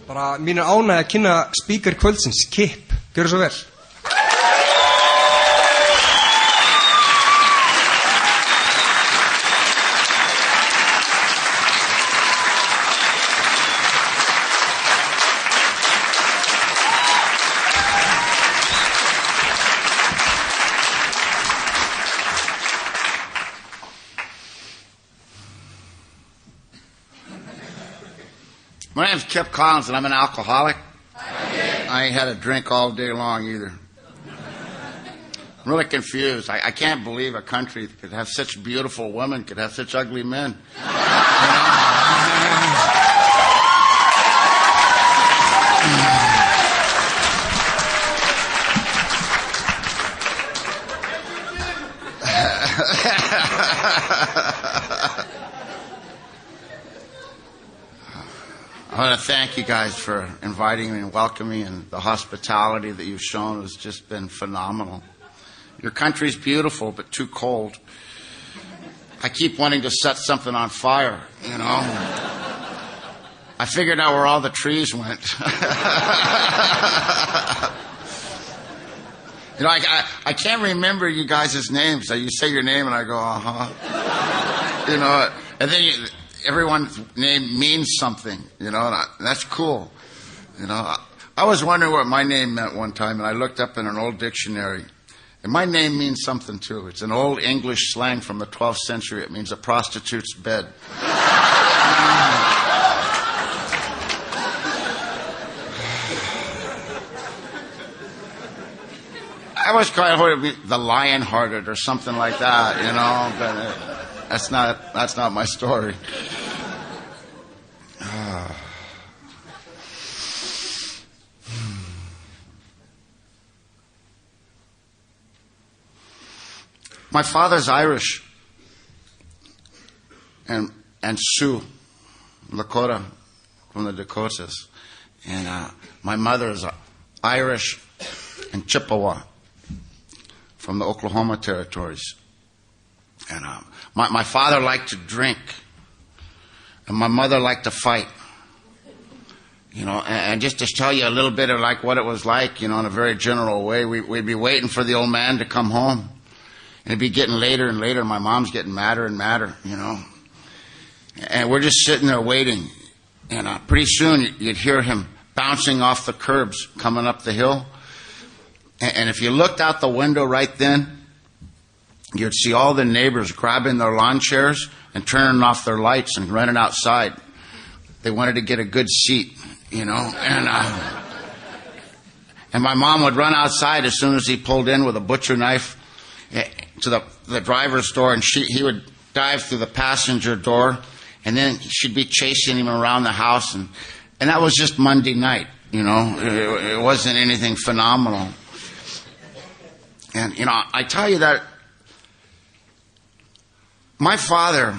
Bara mín ánægja að kynna speaker kvöldsins, Kip. Gjörðu svo vel. My name's Kip Collins, and I'm an alcoholic. I ain't had a drink all day long either. I'm really confused. I can't believe a country that could have such beautiful women, could have such ugly men. I want to thank you guys for inviting me and welcoming me, and the hospitality that you've shown has just been phenomenal. Your country's beautiful, but too cold. I keep wanting to set something on fire, you know. I figured out where all the trees went. You know, I can't remember you guys' names. So you say your name and I go, uh-huh. You know, and then everyone's name means something, you know, and that's cool. You know, I was wondering what my name meant one time, and I looked up in an old dictionary. And my name means something, too. It's an old English slang from the 12th century. It means a prostitute's bed. I was kind of the lion-hearted or something like that, you know, but that's not my story. My father's Irish and Sioux, Lakota, from the Dakotas. And my mother is Irish and Chippewa from the Oklahoma territories. And my father liked to drink, and my mother liked to fight. You know, and just to tell you a little bit of like what it was like, you know, in a very general way, we'd be waiting for the old man to come home. And it'd be getting later and later. My mom's getting madder and madder, you know. And we're just sitting there waiting. And pretty soon you'd hear him bouncing off the curbs coming up the hill. And if you looked out the window right then, you'd see all the neighbors grabbing their lawn chairs and turning off their lights and running outside. They wanted to get a good seat, you know. And my mom would run outside as soon as he pulled in with a butcher knife to the driver's door, and he would dive through the passenger door, and then she'd be chasing him around the house, and that was just Monday night, you know. It wasn't anything phenomenal. And, you know, I tell you that my father,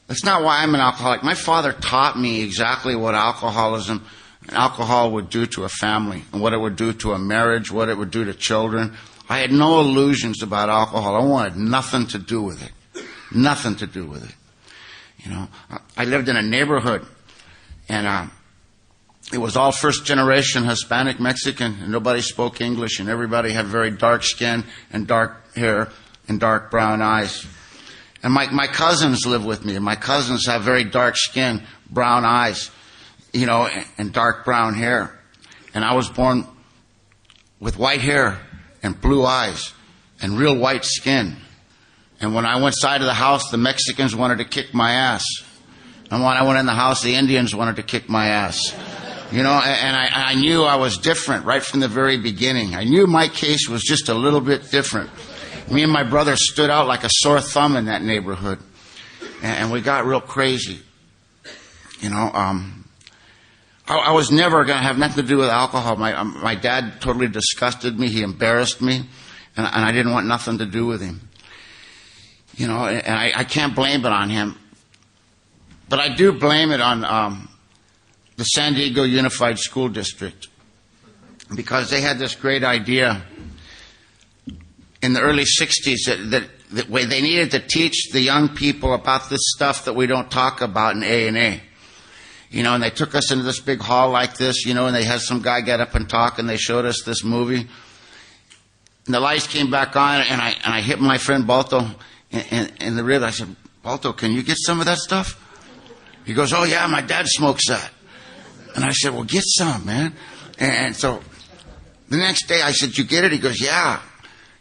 that's not why I'm an alcoholic. My father taught me exactly what alcoholism and alcohol would do to a family, and what it would do to a marriage, what it would do to children. I had no illusions about alcohol. I wanted nothing to do with it. Nothing to do with it. You know, I lived in a neighborhood, and it was all first-generation Hispanic Mexican, and nobody spoke English, and everybody had very dark skin and dark hair and dark brown eyes. And my cousins live with me, and my cousins have very dark skin, brown eyes, you know, and dark brown hair. And I was born with white hair and blue eyes and real white skin. And when I went inside of the house, the Mexicans wanted to kick my ass. And when I went in the house, the Indians wanted to kick my ass. You know, and I knew I was different right from the very beginning. I knew my case was just a little bit different. Me and my brother stood out like a sore thumb in that neighborhood. And we got real crazy. You know, I was never going to have nothing to do with alcohol. My dad totally disgusted me. He embarrassed me. And I didn't want nothing to do with him. You know, and I can't blame it on him. But I do blame it on the San Diego Unified School District. Because they had this great idea in the early 60s that they needed to teach the young people about this stuff that we don't talk about in A&A. and they took us into this big hall like this, and they had some guy get up and talk, and they showed us this movie. And the lights came back on, and I hit my friend Balto in the rib. I said, Balto, can you get some of that stuff? He goes, oh, yeah, my dad smokes that. And I said, well, get some, man. And so the next day I said, you get it? He goes, yeah.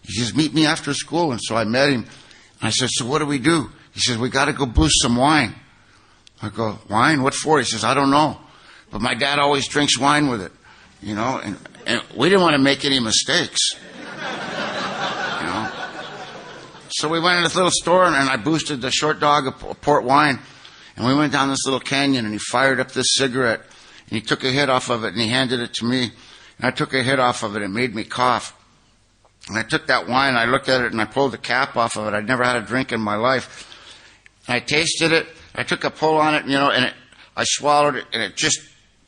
He says, meet me after school. And so I met him. And I said, so what do we do? He says, we got to go boost some wine. I go, wine? What for? He says, I don't know. But my dad always drinks wine with it, and we didn't want to make any mistakes. So we went in this little store, and I boosted the short dog of port wine. And we went down this little canyon, and he fired up this cigarette. And he took a hit off of it, and he handed it to me. And I took a hit off of it. It made me cough. And I took that wine, I looked at it, and I pulled the cap off of it. I'd never had a drink in my life. And I tasted it. I took a pull on it, and I swallowed it, and it just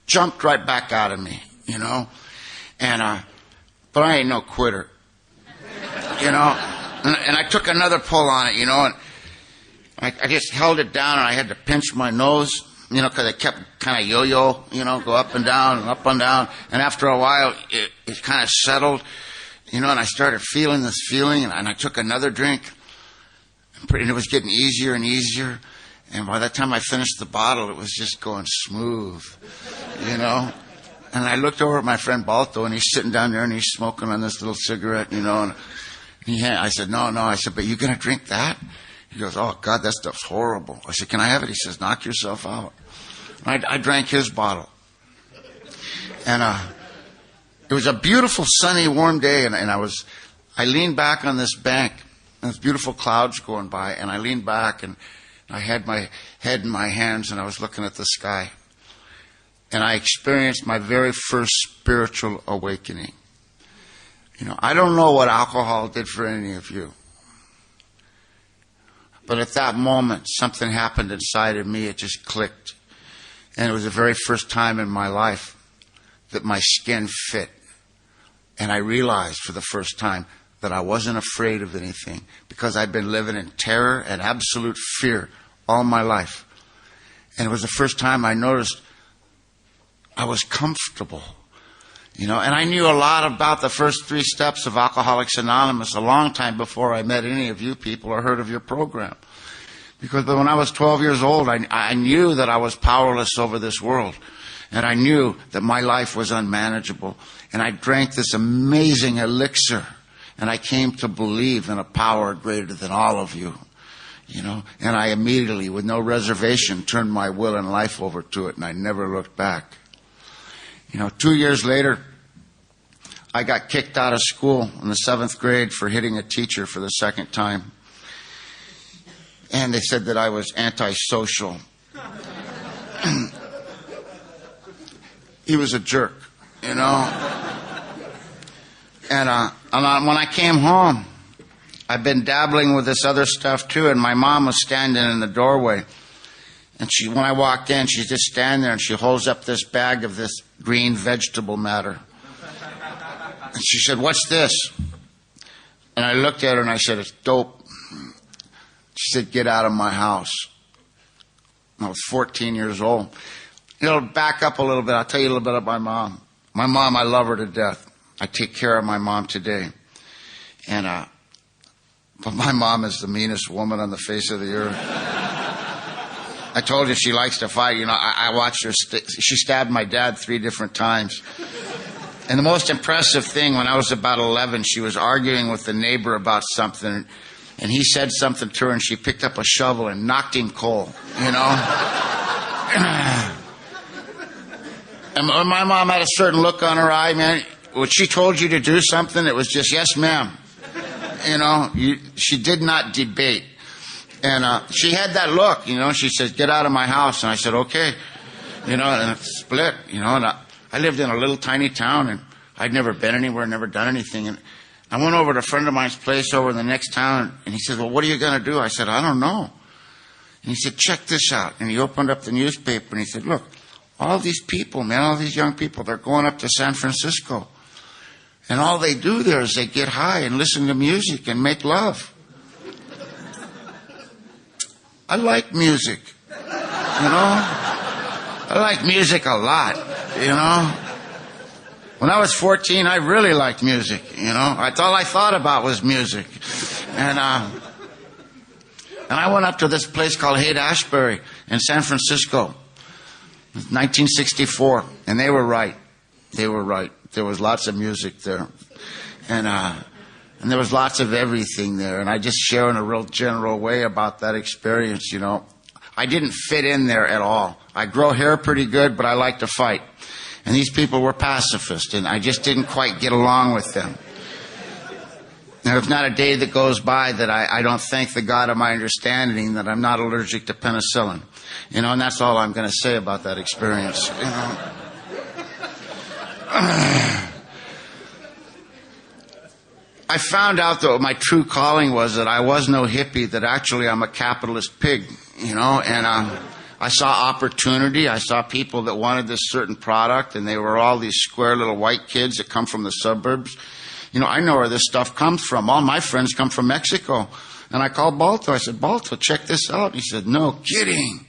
jumped right back out of me, And, but I ain't no quitter, And I took another pull on it, and I just held it down, and I had to pinch my nose, because it kept kind of yo-yo, go up and down and up and down. And after a while, it kind of settled, and I started feeling this feeling, and I took another drink, and it was getting easier and easier. And by the time I finished the bottle, it was just going smooth, And I looked over at my friend Balto, and he's sitting down there, and he's smoking on this little cigarette, And I said, no. I said, but you going to drink that? He goes, oh, God, that stuff's horrible. I said, can I have it? He says, knock yourself out. And I drank his bottle. And it was a beautiful, sunny, warm day, and I leaned back on this bank, and there's beautiful clouds going by, and I leaned back, and I had my head in my hands, and I was looking at the sky. And I experienced my very first spiritual awakening. I don't know what alcohol did for any of you. But at that moment, something happened inside of me. It just clicked. And it was the very first time in my life that my skin fit. And I realized for the first time that I wasn't afraid of anything, because I'd been living in terror and absolute fear all my life. And it was the first time I noticed I was comfortable. And I knew a lot about the first 3 steps of Alcoholics Anonymous a long time before I met any of you people or heard of your program. Because when I was 12 years old, I knew that I was powerless over this world. And I knew that my life was unmanageable. And I drank this amazing elixir. And I came to believe in a power greater than all of you. And I immediately, with no reservation, turned my will and life over to it, and I never looked back. 2 years later, I got kicked out of school in the 7th grade for hitting a teacher for the second time. And they said that I was antisocial. He was a jerk, And when I came home, I've been dabbling with this other stuff too, and my mom was standing in the doorway. And when I walked in, she's just standing there, and she holds up this bag of this green vegetable matter. And she said, what's this? And I looked at her, and I said, it's dope. She said, get out of my house. I was 14 years old. Back up a little bit. I'll tell you a little bit about my mom. My mom, I love her to death. I take care of my mom today. But my mom is the meanest woman on the face of the earth. I told you she likes to fight. I watched her. She stabbed my dad 3 different times. And the most impressive thing, when I was about 11, she was arguing with the neighbor about something. And he said something to her, and she picked up a shovel and knocked him cold, And my mom had a certain look on her eye, man. When she told you to do something, it was just, yes, ma'am. She did not debate. And she had that look, She said, get out of my house. And I said, okay. And it split, And I lived in a little tiny town, and I'd never been anywhere, never done anything. And I went over to a friend of mine's place over in the next town, and he said, well, what are you going to do? I said, I don't know. And he said, check this out. And he opened up the newspaper, and he said, look, all these people, man, all these young people, they're going up to San Francisco. And all they do there is they get high and listen to music and make love. I like music, I I like music a lot, you know. When I was 14, I really liked music, you know. That's all I thought about was music. And I went up to this place called Haight-Ashbury in San Francisco, 1964, and they were right. They were right. There was lots of music there, and there was lots of everything there. And I just share in a real general way about that experience, you know. I didn't fit in there at all. I grow hair pretty good, but I like to fight. And these people were pacifists, and I just didn't quite get along with them. There's not a day that goes by that I don't thank the God of my understanding that I'm not allergic to penicillin. You know, and that's all I'm going to say about that experience. You know. I found out that what my true calling was that I was no hippie, that actually I'm a capitalist pig, you know, and I saw opportunity. I saw people that wanted this certain product, and they were all these square little white kids that come from the suburbs. You know, I know where this stuff comes from. All my friends come from Mexico. And I called Balto. I said, Balto, check this out. He said, no kidding.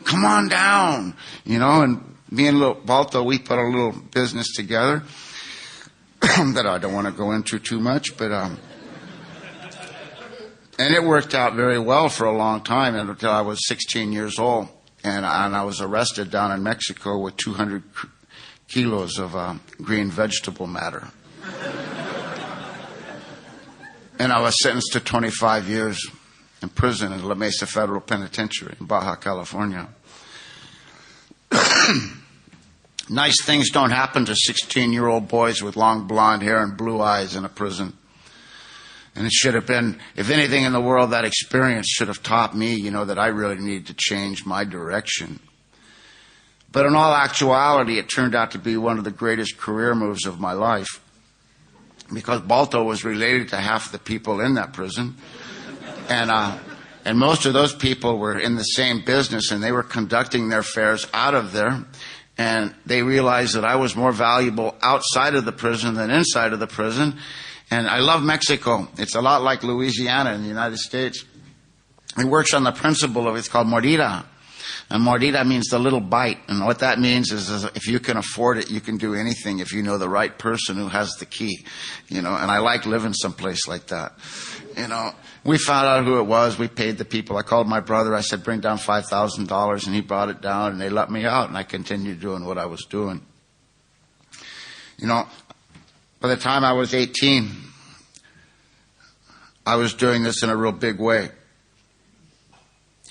Come on down. You know, and me and little Balto, we put a little business together that I don't want to go into too much, but and it worked out very well for a long time until I was 16 years old. And I was arrested down in Mexico with 200 kilos of green vegetable matter. And I was sentenced to 25 years in prison in La Mesa Federal Penitentiary in Baja California. Nice things don't happen to 16-year-old boys with long blonde hair and blue eyes in a prison. And it should have been, if anything in the world, that experience should have taught me, you know, that I really needed to change my direction. But in all actuality, it turned out to be one of the greatest career moves of my life. Because Balto was related to half the people in that prison. And most of those people were in the same business, and they were conducting their affairs out of there. And they realized that I was more valuable outside of the prison than inside of the prison. And I love Mexico. It's a lot like Louisiana in the United States. It works on the principle of, it's called mordida. And mordida means the little bite. And what that means is if you can afford it, you can do anything if you know the right person who has the key. You know, and I like living someplace like that. You know, we found out who it was. We paid the people. I called my brother. I said, bring down $5,000. And he brought it down, and they let me out. And I continued doing what I was doing. You know, by the time I was 18, I was doing this in a real big way.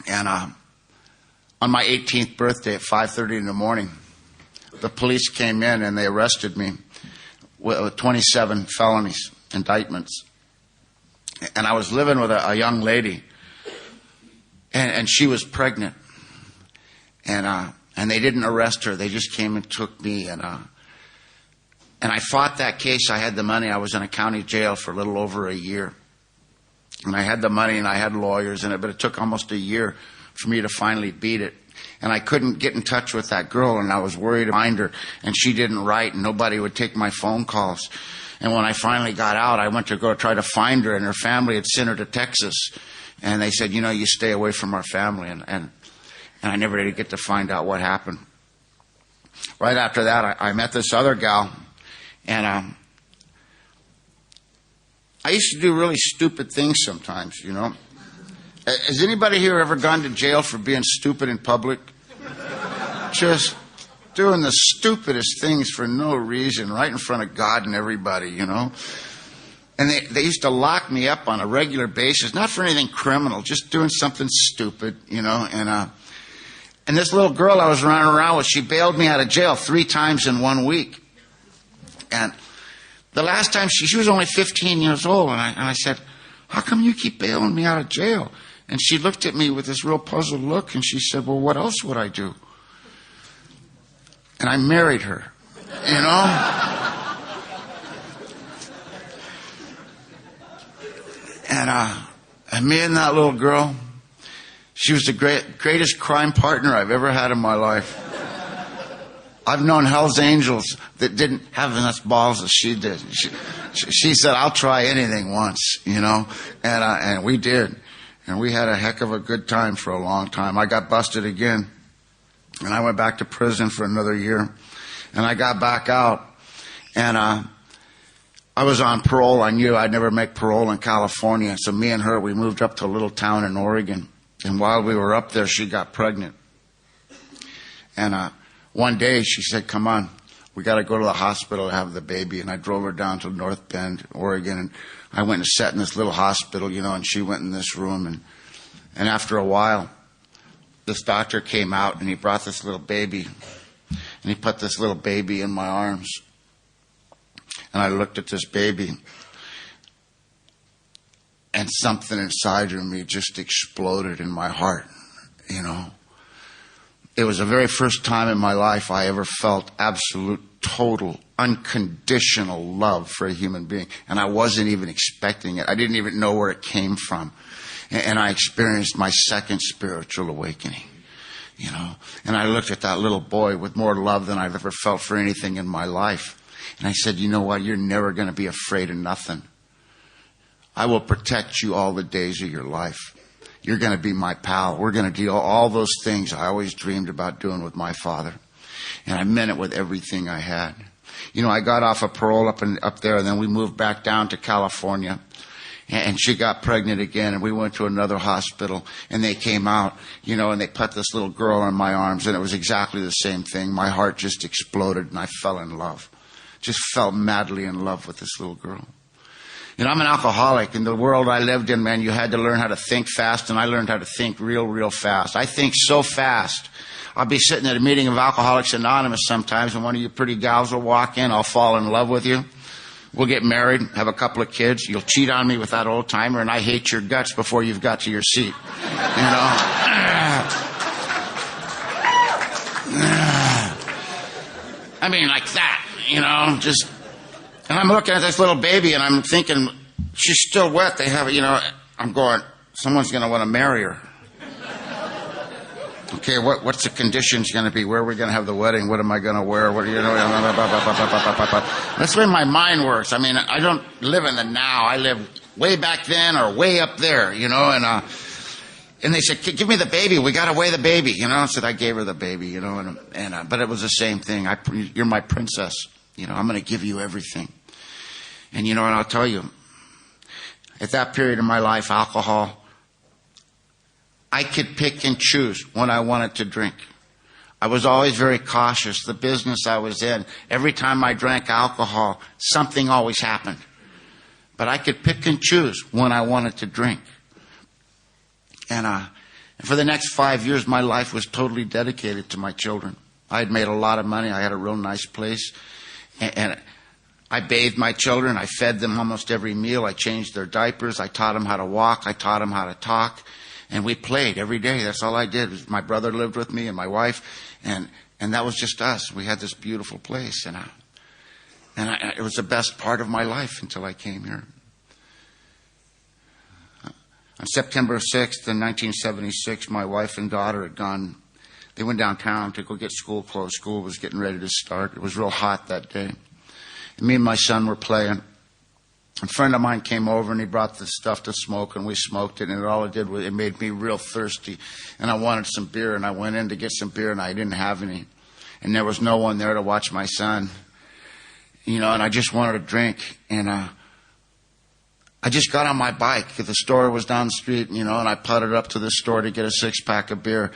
And on my 18th birthday at 5:30 in the morning, the police came in and they arrested me with 27 felonies, indictments. And I was living with a young lady, and she was pregnant. And they didn't arrest her. They just came and took me. And I fought that case. I had the money. I was in a county jail for a little over a year. And I had the money and I had lawyers in it, but it took almost a year for me to finally beat it. And I couldn't get in touch with that girl, and I was worried to find her, and she didn't write, and nobody would take my phone calls. And when I finally got out, I went to go try to find her, and her family had sent her to Texas. And they said, you know, you stay away from our family. And I never did get to find out what happened. Right after that, I met this other gal, and I used to do really stupid things sometimes, you know. Has anybody here ever gone to jail for being stupid in public? Just doing the stupidest things for no reason, right in front of God and everybody, you know. And they used to lock me up on a regular basis, not for anything criminal, just doing something stupid, you know. And this little girl I was running around with, she bailed me out of jail 3 times in 1 week. And the last time she was only 15 years old, and I said, how come you keep bailing me out of jail? And she looked at me with this real puzzled look, and she said, well, what else would I do? And I married her, you know? And me and that little girl, she was the greatest crime partner I've ever had in my life. I've known Hell's Angels that didn't have enough balls as she did. She said, I'll try anything once, you know, and we did. And we had a heck of a good time for a long time. I got busted again And I went back to prison for another year. And I got back out. And I was on parole. I knew I'd never make parole in California. So me and her, we moved up to a little town in Oregon. And while we were up there, she got pregnant. And one day she said, come on, we got to go to the hospital to have the baby. And I drove her down to North Bend, Oregon. And I went and sat in this little hospital, and she went in this room. And after a while, this doctor came out and he brought this little baby. And he put this little baby in my arms. And I looked at this baby. And something inside of me just exploded in my heart, It was the very first time in my life I ever felt absolute, total, unconditional love for a human being. And I wasn't even expecting it. I didn't even know where it came from. And I experienced my second spiritual awakening, And I looked at that little boy with more love than I've ever felt for anything in my life. And I said, you know what? You're never going to be afraid of nothing. I will protect you all the days of your life. You're going to be my pal. We're going to do all those things I always dreamed about doing with my father. And I meant it with everything I had. I got off of parole up there, and then we moved back down to California. And she got pregnant again, and we went to another hospital, and they came out, and they put this little girl in my arms, and it was exactly the same thing. My heart just exploded, and I fell in love. Just fell madly in love with this little girl. I'm an alcoholic. In the world I lived in, man, you had to learn how to think fast, and I learned how to think real fast. I think so fast. I'll be sitting at a meeting of Alcoholics Anonymous sometimes, and one of you pretty gals will walk in. I'll fall in love with you. We'll get married, have a couple of kids. You'll cheat on me with that old timer, and I hate your guts before you've got to your seat. I mean, like that, just... And I'm looking at this little baby, and I'm thinking, she's still wet. They have, I'm going, someone's going to want to marry her. Okay, what's the conditions going to be? Where are we going to have the wedding? What am I going to wear? That's the way my mind works. I mean, I don't live in the now. I live way back then or way up there, and they said, give me the baby. We got to weigh the baby, I said, I gave her the baby, but it was the same thing. You're my princess. I'm going to give you everything. And and I'll tell you, at that period in my life, alcohol, I could pick and choose when I wanted to drink. I was always very cautious. The business I was in, every time I drank alcohol, something always happened. But I could pick and choose when I wanted to drink. And for the next 5 years, my life was totally dedicated to my children. I had made a lot of money. I had a real nice place. And I bathed my children. I fed them almost every meal. I changed their diapers. I taught them how to walk. I taught them how to talk. And we played every day. That's all I did. My brother lived with me and my wife. And that was just us. We had this beautiful place. And it was the best part of my life until I came here. On September 6th, in 1976, my wife and daughter had gone. They went downtown to go get school clothes. School was getting ready to start. It was real hot that day. And me and my son were playing. A friend of mine came over and he brought this stuff to smoke, and we smoked it, and all it did was it made me real thirsty. And I wanted some beer, and I went in to get some beer, and I didn't have any. And there was no one there to watch my son. And I just wanted a drink. And I just got on my bike. The store was down the street, and I putted up to the store to get a 6-pack of beer.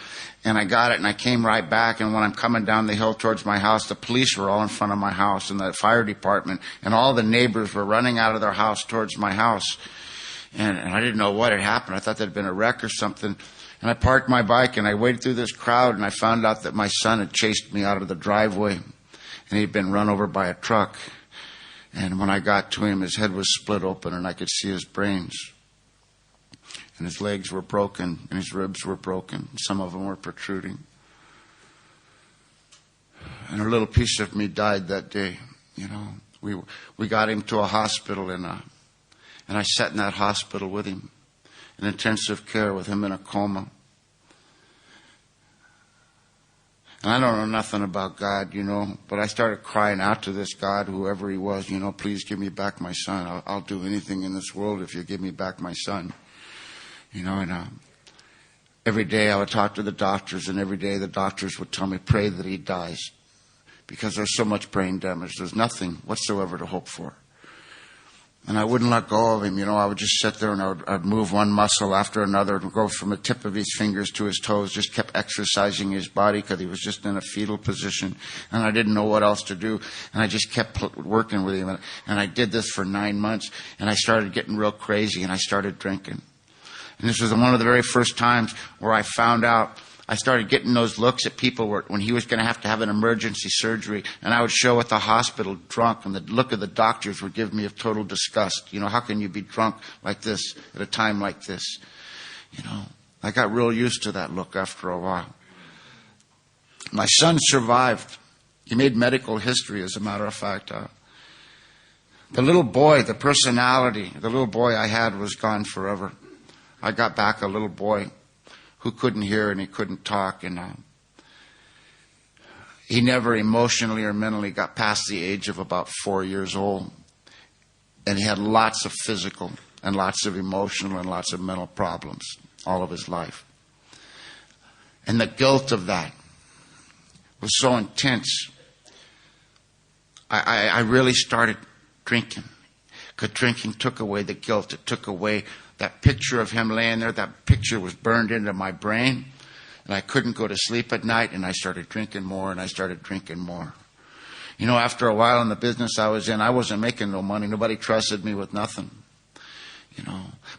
And I got it, and I came right back. And when I'm coming down the hill towards my house, the police were all in front of my house, and the fire department, and all the neighbors were running out of their house towards my house. And I didn't know what had happened. I thought there'd been a wreck or something. And I parked my bike, and I waited through this crowd, and I found out that my son had chased me out of the driveway, and he'd been run over by a truck. And when I got to him, his head was split open, and I could see his brains. And his legs were broken, and his ribs were broken. Some of them were protruding. And a little piece of me died that day. We got him to a hospital, and I sat in that hospital with him, in intensive care with him in a coma. And I don't know nothing about God, but I started crying out to this God, whoever he was, please give me back my son. I'll do anything in this world if you give me back my son. And every day I would talk to the doctors, and every day the doctors would tell me, pray that he dies. Because there's so much brain damage. There's nothing whatsoever to hope for. And I wouldn't let go of him. I would just sit there and I'd move one muscle after another and go from the tip of his fingers to his toes, just kept exercising his body because he was just in a fetal position. And I didn't know what else to do. And I just kept working with him. And I did this for 9 months. And I started getting real crazy and I started drinking. And this was one of the very first times where I found out. I started getting those looks at people when he was going to have an emergency surgery. And I would show at the hospital drunk, and the look of the doctors would give me a total disgust. How can you be drunk like this at a time like this? I got real used to that look after a while. My son survived. He made medical history, as a matter of fact. The little boy, the personality, the little boy I had was gone forever. I got back a little boy who couldn't hear and he couldn't talk, and he never emotionally or mentally got past the age of about 4 years old. And he had lots of physical and lots of emotional and lots of mental problems all of his life. And the guilt of that was so intense. I really started drinking, because drinking took away the guilt. It took away that picture of him laying there. That picture was burned into my brain, and I couldn't go to sleep at night, and I started drinking more, and I started drinking more. After a while in the business I was in, I wasn't making no money. Nobody trusted me with nothing.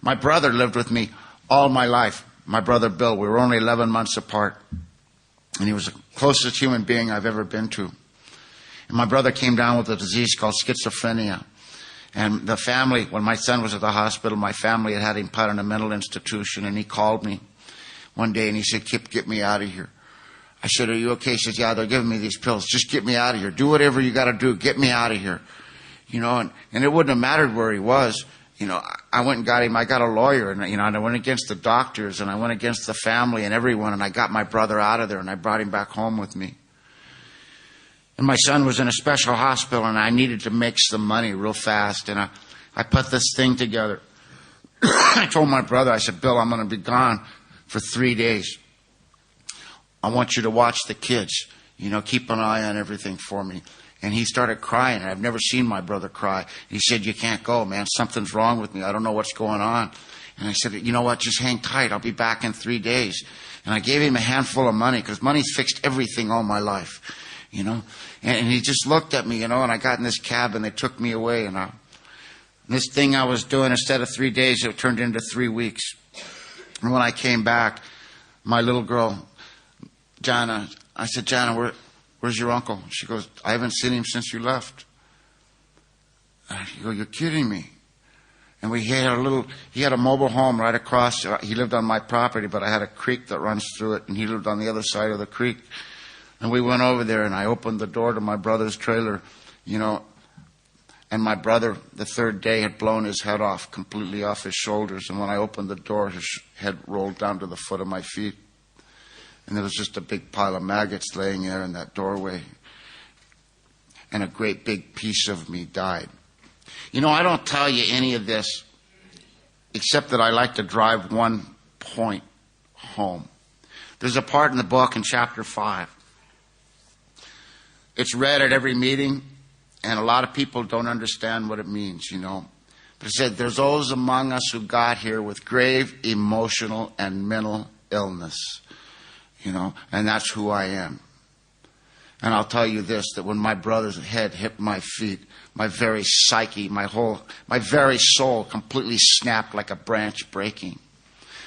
My brother lived with me all my life. My brother Bill, we were only 11 months apart, and he was the closest human being I've ever been to. And my brother came down with a disease called schizophrenia. And the family, when my son was at the hospital, my family had him put in a mental institution, and he called me one day and he said, Kip, get me out of here. I said, are you okay? He says, yeah, they're giving me these pills. Just get me out of here. Do whatever you got to do. Get me out of here. And it wouldn't have mattered where he was. I went and got him. I got a lawyer, and, and I went against the doctors, and I went against the family and everyone, and I got my brother out of there, and I brought him back home with me. And my son was in a special hospital, and I needed to make some money real fast. And I put this thing together. I told my brother, I said, Bill, I'm going to be gone for 3 days. I want you to watch the kids. Keep an eye on everything for me. And he started crying. I've never seen my brother cry. He said, you can't go, man. Something's wrong with me. I don't know what's going on. And I said, you know what? Just hang tight. I'll be back in 3 days. And I gave him a handful of money, because money's fixed everything all my life. And he just looked at me, and I got in this cab, and they took me away. And this thing I was doing, instead of 3 days, it turned into 3 weeks. And when I came back, my little girl, Jana, I said, Jana, where's your uncle? She goes, I haven't seen him since you left. And I go, you're kidding me. And he had a mobile home right across. He lived on my property, but I had a creek that runs through it, and he lived on the other side of the creek. And we went over there, and I opened the door to my brother's trailer, and my brother, the third day, had blown his head off, completely off his shoulders. And when I opened the door, his head rolled down to the foot of my feet. And there was just a big pile of maggots laying there in that doorway. And a great big piece of me died. I don't tell you any of this, except that I like to drive one point home. There's a part in the book in chapter 5. It's read at every meeting, and a lot of people don't understand what it means, But it said, there's those among us who got here with grave emotional and mental illness, and that's who I am. And I'll tell you this, that when my brother's head hit my feet, my very psyche, my very soul completely snapped like a branch breaking.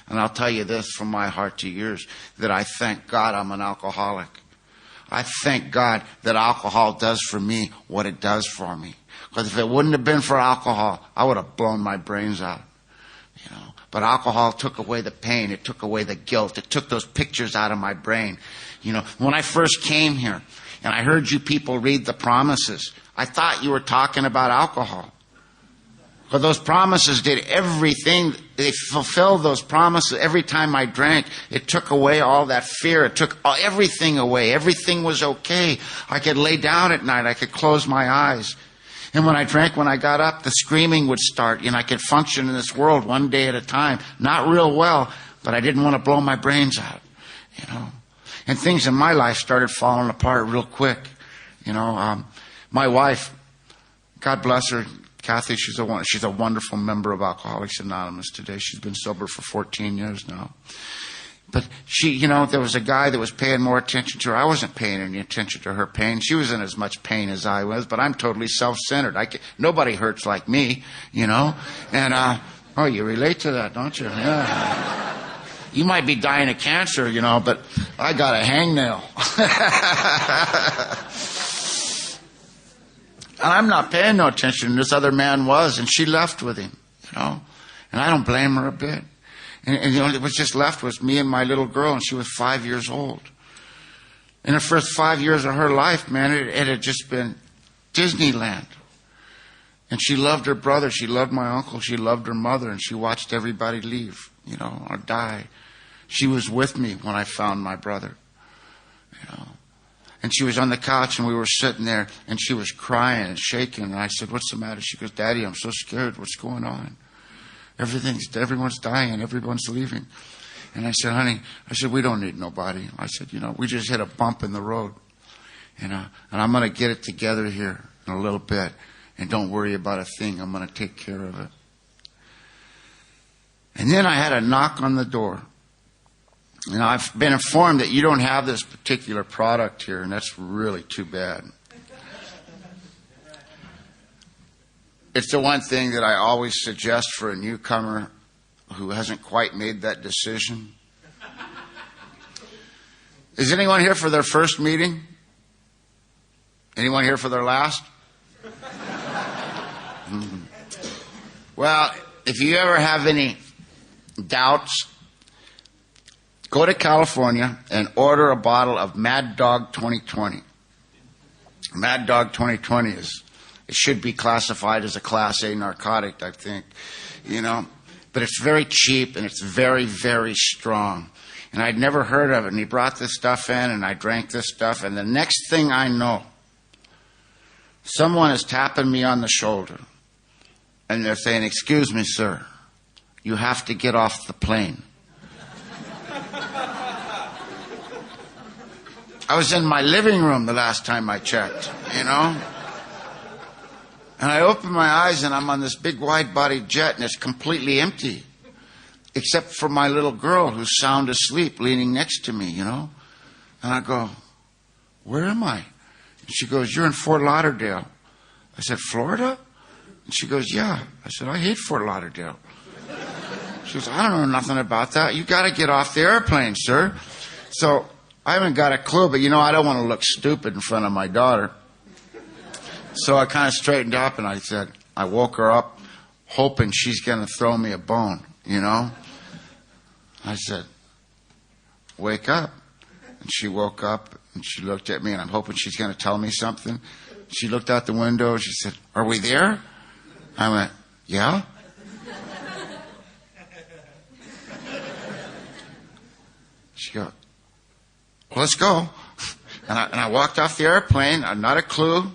And I'll tell you this from my heart to yours, that I thank God I'm an alcoholic. I thank God that alcohol does for me what it does for me. Because if it wouldn't have been for alcohol, I would have blown my brains out. But alcohol took away the pain. It took away the guilt. It took those pictures out of my brain. When I first came here and I heard you people read the promises, I thought you were talking about alcohol. But those promises did everything. They fulfilled those promises. Every time I drank, it took away all that fear. It took everything away. Everything was okay. I could lay down at night. I could close my eyes. And when I drank, when I got up, the screaming would start. I could function in this world one day at a time. Not real well, but I didn't want to blow my brains out, you know. And things in my life started falling apart real quick, you know. My wife, God bless her, Kathy, she's a wonderful member of Alcoholics Anonymous today. She's been sober for 14 years now. But she, you know, there was a guy that was paying more attention to her. I wasn't paying any attention to her pain. She was in as much pain as I was, but I'm totally self-centered. Nobody hurts like me, you know. And, oh, you relate to that, don't you? Yeah. You might be dying of cancer, you know, but I got a hangnail. And I'm not paying no attention. This other man was, and she left with him, you know. And I don't blame her a bit. And you know, what was just left was me and my little girl, and she was 5 years old. In the first 5 years of her life, man, it had just been Disneyland. And she loved her brother, she loved my uncle, she loved her mother, and she watched everybody leave, you know, or die. She was with me when I found my brother, you know. And she was on the couch, and we were sitting there, and she was crying and shaking. And I said, "What's the matter?" She goes, "Daddy, I'm so scared. What's going on? Everyone's dying. Everyone's leaving." And I said, "Honey," I said, "we don't need nobody." I said, "You know, we just hit a bump in the road. And I'm going to get it together here in a little bit. And don't worry about a thing. I'm going to take care of it." And then I had a knock on the door. And I've been informed that you don't have this particular product here, and that's really too bad. It's the one thing that I always suggest for a newcomer who hasn't quite made that decision. Is anyone here for their first meeting? Anyone here for their last? Well, if you ever have any doubts, go to California and order a bottle of Mad Dog 2020. Mad Dog 2020 it should be classified as a Class A narcotic, I think, you know. But it's very cheap and it's very, very strong. And I'd never heard of it. And he brought this stuff in and I drank this stuff. And the next thing I know, someone is tapping me on the shoulder. And they're saying, "Excuse me, sir, you have to get off the plane." I was in my living room the last time I checked, you know. And I open my eyes and I'm on this big wide-bodied jet and it's completely empty. Except for my little girl who's sound asleep leaning next to me, you know. And I go, "Where am I?" And she goes, "You're in Fort Lauderdale." I said, "Florida?" And she goes, "Yeah." I said, "I hate Fort Lauderdale." She goes, "I don't know nothing about that. You got to get off the airplane, sir." So I haven't got a clue, but you know, I don't want to look stupid in front of my daughter. So I kind of straightened up and I woke her up hoping she's going to throw me a bone, you know. I said, "Wake up." And she woke up and she looked at me and I'm hoping she's going to tell me something. She looked out the window and she said, "Are we there?" I went, "Yeah." She goes, "Well, let's go." And I walked off the airplane, not a clue.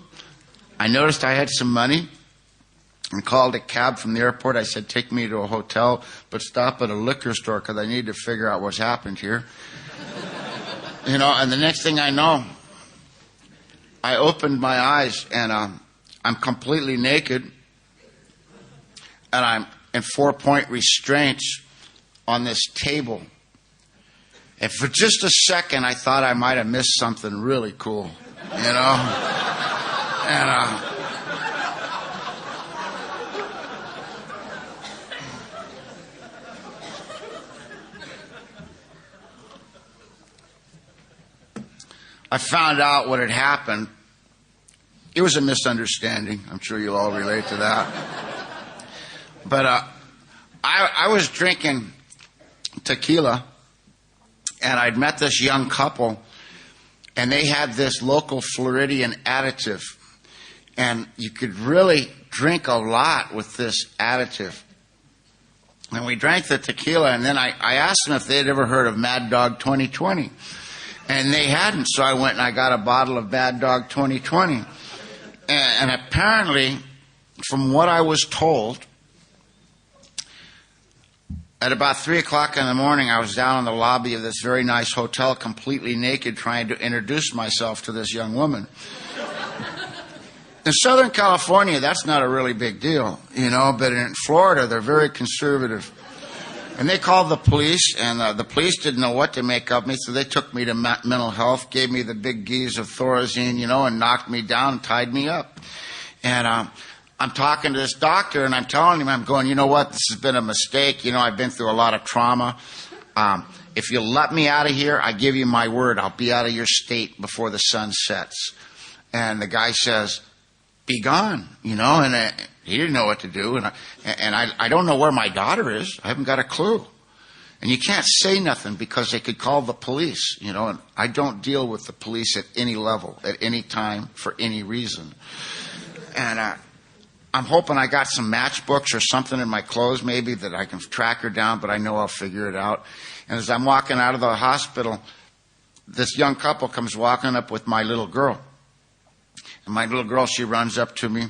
I noticed I had some money and called a cab from the airport. I said, "Take me to a hotel, but stop at a liquor store because I need to figure out what's happened here." You know, and the next thing I know, I opened my eyes and I'm completely naked and I'm in 4-point restraints on this table. And for just a second, I thought I might have missed something really cool, you know? And I found out what had happened. It was a misunderstanding. I'm sure you'll all relate to that. But I was drinking tequila, and I'd met this young couple, and they had this local Floridian additive. And you could really drink a lot with this additive. And we drank the tequila, and then I asked them if they'd ever heard of Mad Dog 2020. And they hadn't, so I went and I got a bottle of Mad Dog 2020. And apparently, from what I was told, At about 3 o'clock in the morning, I was down in the lobby of this very nice hotel, completely naked, trying to introduce myself to this young woman. In Southern California, that's not a really big deal, but in Florida, they're very conservative. And they called the police, and the police didn't know what to make of me, so they took me to mental health, gave me the big geese of Thorazine, and knocked me down and tied me up. And I'm talking to this doctor, and I'm telling him, I'm going, you know what, this has been a mistake. I've been through a lot of trauma. If you'll let me out of here, I give you my word, I'll be out of your state before the sun sets. And the guy says, be gone, and he didn't know what to do. And I don't know where my daughter is. I haven't got a clue. And you can't say nothing because they could call the police, and I don't deal with the police at any level, at any time, for any reason. And I'm hoping I got some matchbooks or something in my clothes maybe that I can track her down, but I know I'll figure it out. And as I'm walking out of the hospital, this young couple comes walking up with my little girl. And my little girl, she runs up to me,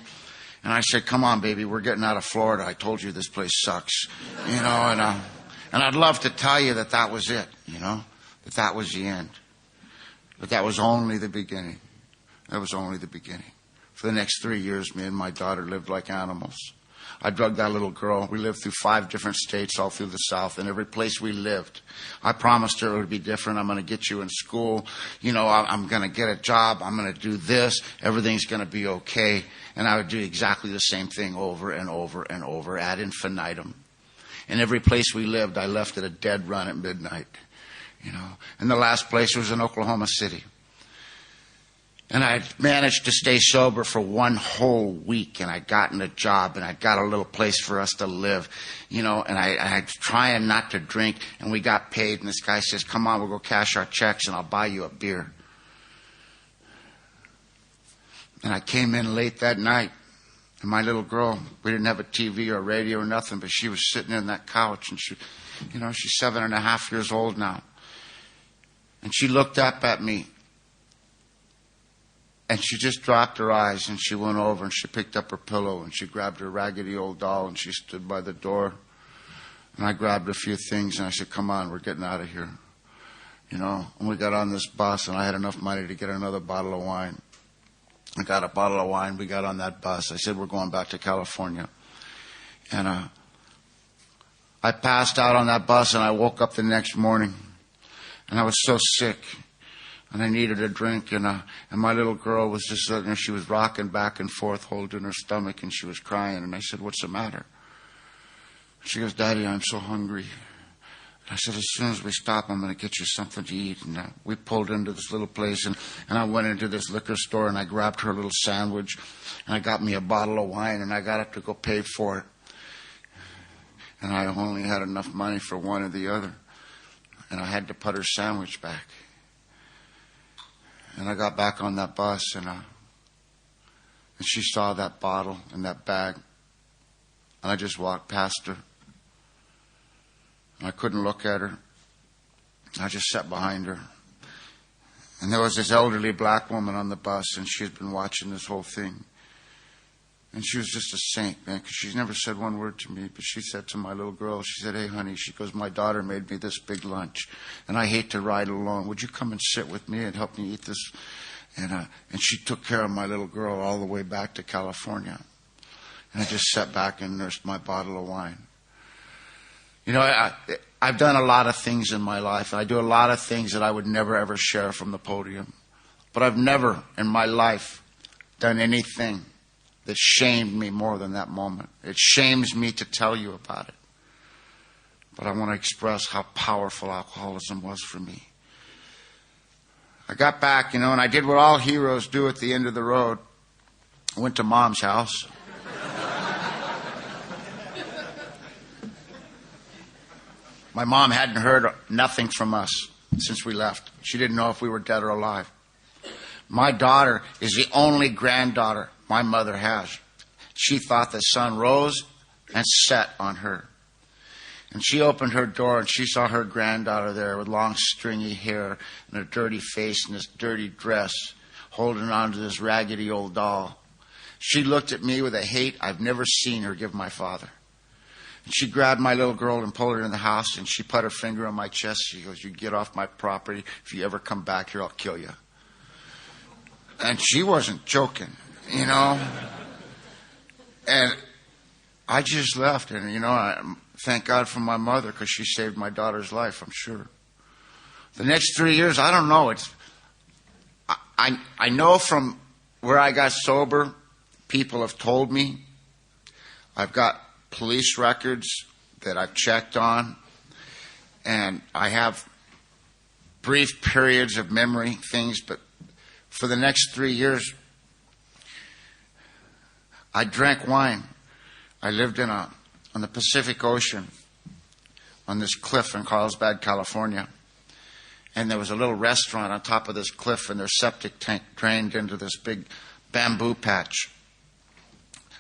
and I said, come on, baby, we're getting out of Florida. I told you this place sucks, and I'd love to tell you that was it, that was the end. But that was only the beginning. That was only the beginning. For the next 3 years, me and my daughter lived like animals. I drugged that little girl. We lived through 5 different states all through the South, and every place we lived, I promised her it would be different. I'm going to get you in school. I'm going to get a job. I'm going to do this. Everything's going to be okay. And I would do exactly the same thing over and over and over ad infinitum. And every place we lived, I left at a dead run at midnight. And the last place was in Oklahoma City. And I managed to stay sober for 1 whole week, and I'd gotten a job, and I'd got a little place for us to live, and I'd trying not to drink, and we got paid, and this guy says, come on, we'll go cash our checks, and I'll buy you a beer. And I came in late that night, and my little girl, we didn't have a TV or a radio or nothing, but she was sitting in that couch, and she's 7.5 years old now. And she looked up at me, and she just dropped her eyes, and she went over, and she picked up her pillow, and she grabbed her raggedy old doll, and she stood by the door. And I grabbed a few things, and I said, come on, we're getting out of here. And we got on this bus, and I had enough money to get another bottle of wine. I got a bottle of wine. We got on that bus. I said, we're going back to California. And I passed out on that bus, and I woke up the next morning, and I was so sick. And I needed a drink, and my little girl was just sitting there. She was rocking back and forth, holding her stomach, and she was crying. And I said, what's the matter? She goes, Daddy, I'm so hungry. And I said, as soon as we stop, I'm going to get you something to eat. And we pulled into this little place, and I went into this liquor store, and I grabbed her a little sandwich, and I got me a bottle of wine, and I got up to go pay for it. And I only had enough money for one or the other, and I had to put her sandwich back. And I got back on that bus, and she saw that bottle and that bag. And I just walked past her. And I couldn't look at her. I just sat behind her. And there was this elderly black woman on the bus, and she had been watching this whole thing. And she was just a saint, man, because she's never said one word to me. But she said to my little girl, she said, hey, honey, she goes, my daughter made me this big lunch, and I hate to ride alone. Would you come and sit with me and help me eat this? And she took care of my little girl all the way back to California. And I just sat back and nursed my bottle of wine. I've done a lot of things in my life. I do a lot of things that I would never, ever share from the podium. But I've never in my life done anything that shamed me more than that moment. It shames me to tell you about it. But I want to express how powerful alcoholism was for me. I got back, and I did what all heroes do at the end of the road. I went to Mom's house. My mom hadn't heard nothing from us since we left. She didn't know if we were dead or alive. My daughter is the only granddaughter my mother has. She thought the sun rose and set on her. And she opened her door, and she saw her granddaughter there with long stringy hair and a dirty face and this dirty dress, holding on to this raggedy old doll. She looked at me with a hate I've never seen her give my father. And she grabbed my little girl and pulled her in the house, and she put her finger on my chest. She goes, "You get off my property. If you ever come back here, I'll kill you." And she wasn't joking, you know. And I just left, and, you know, I thank God for my mother, because she saved my daughter's life, I'm sure. The next 3 years, I don't know. I know from where I got sober, people have told me. I've got police records that I've checked on, and I have brief periods of memory things, but for the next 3 years, I drank wine. I lived on the Pacific Ocean on this cliff in Carlsbad, California. And there was a little restaurant on top of this cliff, and their septic tank drained into this big bamboo patch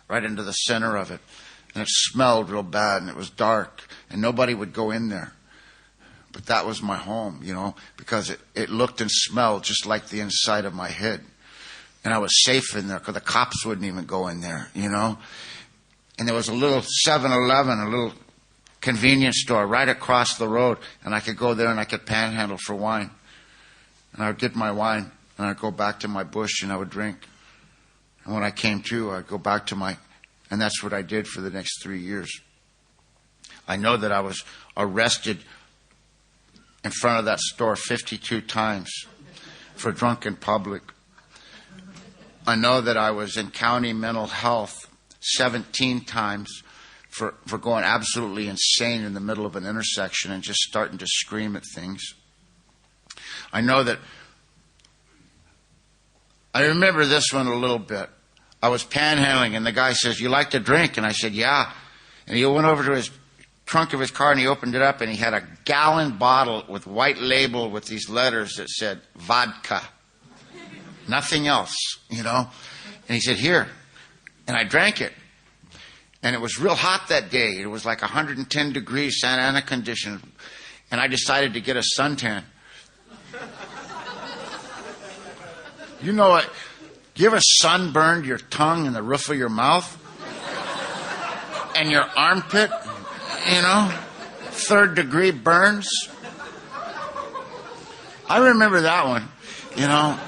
right into the center of it. And it smelled real bad, and it was dark, and nobody would go in there. But that was my home, you know, because it looked and smelled just like the inside of my head. And I was safe in there because the cops wouldn't even go in there, you know. And there was a little 7-Eleven, a little convenience store right across the road, and I could go there and I could panhandle for wine. And I would get my wine, and I'd go back to my bush and I would drink. And when I came to, I'd go back to my... And that's what I did for the next 3 years. I know that I was arrested in front of that store 52 times for drunk in public. I know that I was in county mental health 17 times for going absolutely insane in the middle of an intersection and just starting to scream at things. I know that... I remember this one a little bit. I was panhandling, and the guy says, "You like to drink?" And I said, "Yeah." And he went over to his trunk of his car, and he opened it up, and he had a gallon bottle with white label with these letters that said, "Vodka." Nothing else, you know. And he said, "Here." And I drank it. And it was real hot that day. It was like 110 degrees Santa Ana condition. And I decided to get a suntan. You know what? You ever sunburned your tongue and the roof of your mouth? And your armpit? You know? 3rd degree burns? I remember that one, you know.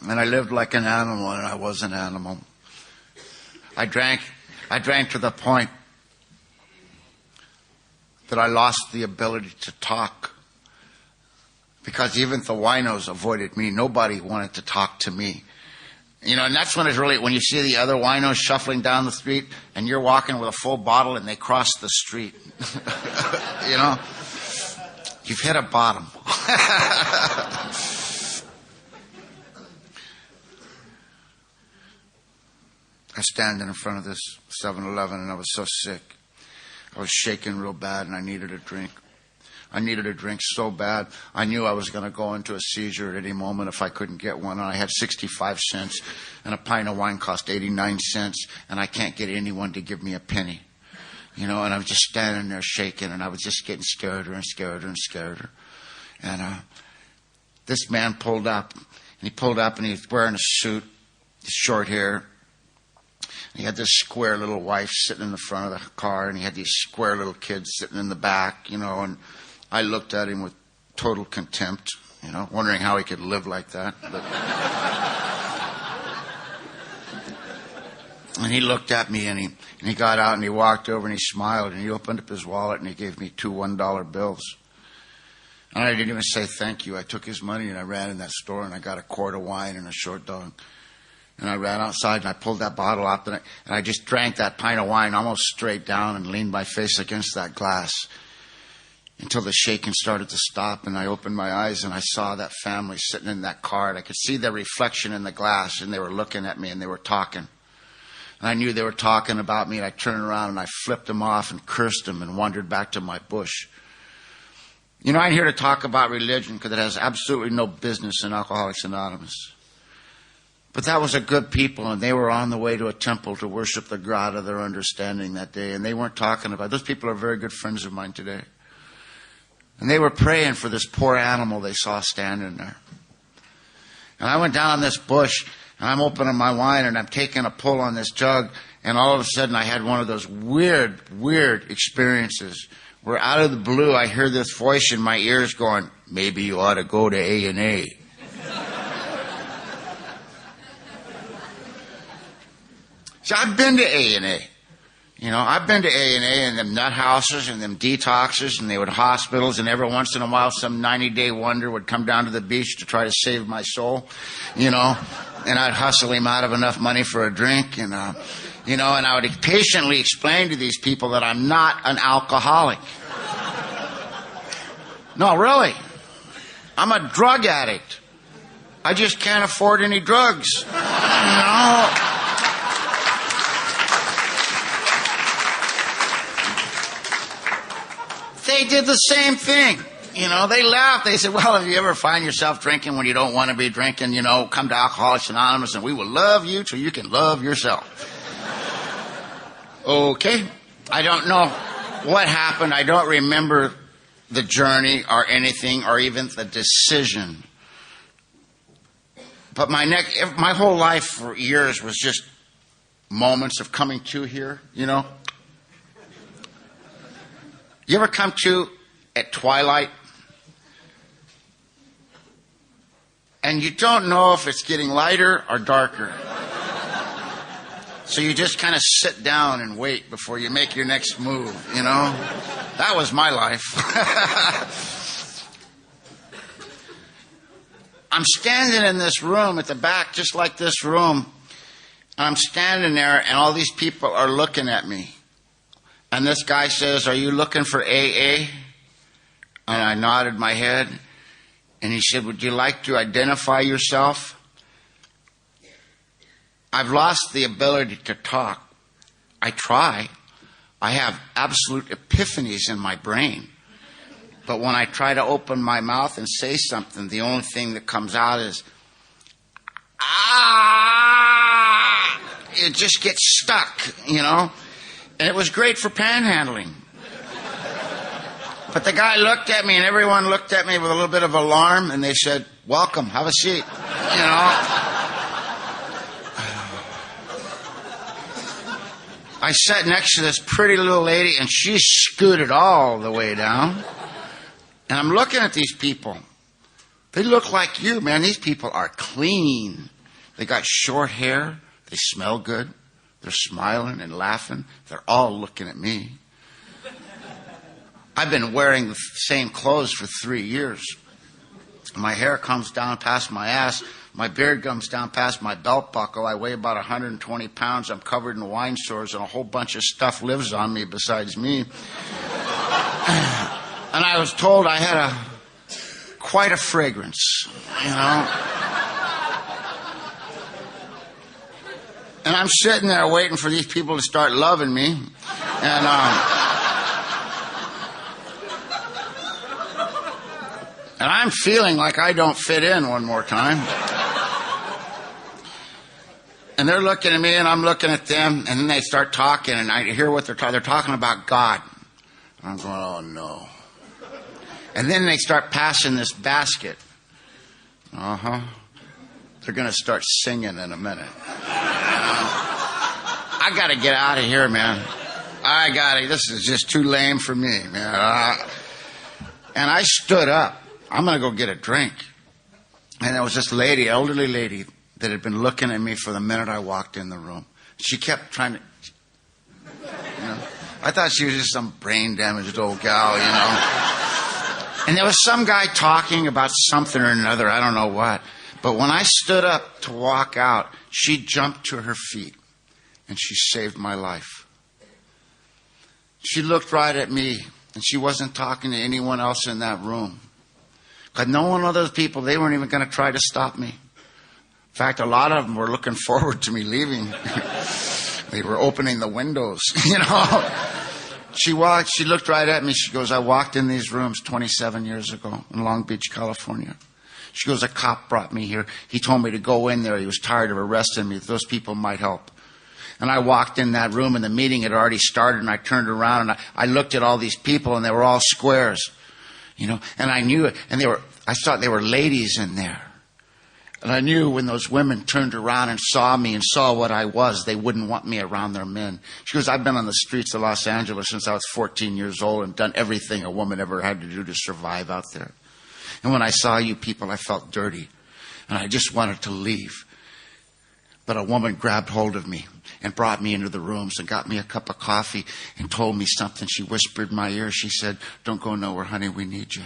And I lived like an animal, and I was an animal. I drank to the point that I lost the ability to talk. Because even the winos avoided me. Nobody wanted to talk to me. You know, and that's when it's really, when you see the other winos shuffling down the street, and you're walking with a full bottle, and they cross the street. You know? You've hit a bottom. I was standing in front of this 7-Eleven, and I was so sick. I was shaking real bad, and I needed a drink. I needed a drink so bad. I knew I was going to go into a seizure at any moment if I couldn't get one. And I had 65 cents, and a pint of wine cost 89 cents, and I can't get anyone to give me a penny. You know, and I was just standing there shaking, and I was just getting scareder and scareder and scareder. And this man pulled up, and he was wearing a suit, short hair. He had this square little wife sitting in the front of the car, and he had these square little kids sitting in the back, you know, and I looked at him with total contempt, you know, wondering how he could live like that. And he looked at me, and he got out, and he walked over, and he smiled, and he opened up his wallet, and he gave me 2 $1 bills. And I didn't even say thank you. I took his money, and I ran in that store, and I got a quart of wine and a short dog. And I ran outside, and I pulled that bottle up, and I just drank that pint of wine almost straight down and leaned my face against that glass until the shaking started to stop. And I opened my eyes, and I saw that family sitting in that car, and I could see their reflection in the glass, and they were looking at me, and they were talking. And I knew they were talking about me, and I turned around, and I flipped them off and cursed them and wandered back to my bush. You know, I'm here to talk about religion because it has absolutely no business in Alcoholics Anonymous. But that was a good people, and they were on the way to a temple to worship the God of their understanding that day. And they weren't talking about... Those people are very good friends of mine today. And they were praying for this poor animal they saw standing there. And I went down this bush, And I'm opening my wine and I'm taking a pull on this jug. And all of a sudden I had one of those weird experiences where out of the blue I hear this voice in my ears going, maybe you ought to go to A&A. So I've been to A&A. You know, I've been to A&A and them nut houses and them detoxes and they would hospitals, and every once in a while some 90-day wonder would come down to the beach to try to save my soul, you know, and I'd hustle him out of enough money for a drink, and you know, and I would patiently explain to these people that I'm not an alcoholic. No, really. I'm a drug addict. I just can't afford any drugs. You know? They did the same thing. You know, they laughed. They said, well, if you ever find yourself drinking when you don't want to be drinking, you know, come to Alcoholics Anonymous and we will love you till you can love yourself. Okay. I don't know what happened. I don't remember the journey or anything or even the decision. But my whole life for years was just moments of coming to here, you know. You ever come to at twilight? And you don't know if it's getting lighter or darker. So you just kind of sit down and wait before you make your next move, you know? That was my life. I'm standing in this room at the back, just like this room. I'm standing there, and all these people are looking at me. And this guy says, are you looking for AA? And I nodded my head. And he said, would you like to identify yourself? I've lost the ability to talk. I try. I have absolute epiphanies in my brain. But when I try to open my mouth and say something, the only thing that comes out is, ah! It just gets stuck, you know? And it was great for panhandling. But the guy looked at me, and everyone looked at me with a little bit of alarm, and they said, welcome, have a seat, you know? I sat next to this pretty little lady, and she scooted all the way down. And I'm looking at these people. They look like you, man. These people are clean. They got short hair. They smell good. They're smiling and laughing. They're all looking at me. I've been wearing the same clothes for 3 years. My hair comes down past my ass. My beard comes down past my belt buckle. I weigh about 120 pounds. I'm covered in wine sores, and a whole bunch of stuff lives on me besides me. And I was told I had quite a fragrance, you know. And I'm sitting there waiting for these people to start loving me. And I'm feeling like I don't fit in one more time. And they're looking at me, and I'm looking at them, and then they start talking, and I hear what they're talking. They're talking about God. And I'm going, oh, no. And then they start passing this basket. Uh-huh. They're going to start singing in a minute. I got to get out of here, man. This is just too lame for me, man. And I stood up. I'm going to go get a drink. And there was this lady, elderly lady, that had been looking at me for the minute I walked in the room. She kept trying to, you know. I thought she was just some brain-damaged old gal, you know. And there was some guy talking about something or another, I don't know what. But when I stood up to walk out, she jumped to her feet, and she saved my life. She looked right at me, and she wasn't talking to anyone else in that room. Because no one of those people, they weren't even going to try to stop me. In fact, a lot of them were looking forward to me leaving. They were opening the windows, you know. She looked right at me. She goes, I walked in these rooms 27 years ago in Long Beach, California. She goes, a cop brought me here. He told me to go in there. He was tired of arresting me. Those people might help. And I walked in that room, and the meeting had already started, and I turned around, and I looked at all these people, and they were all squares, you know. And I knew it. And I thought they were ladies in there. And I knew when those women turned around and saw me and saw what I was, they wouldn't want me around their men. She goes, I've been on the streets of Los Angeles since I was 14 years old and done everything a woman ever had to do to survive out there. And when I saw you people, I felt dirty. And I just wanted to leave. But a woman grabbed hold of me and brought me into the rooms and got me a cup of coffee and told me something. She whispered in my ear. She said, don't go nowhere, honey. We need you.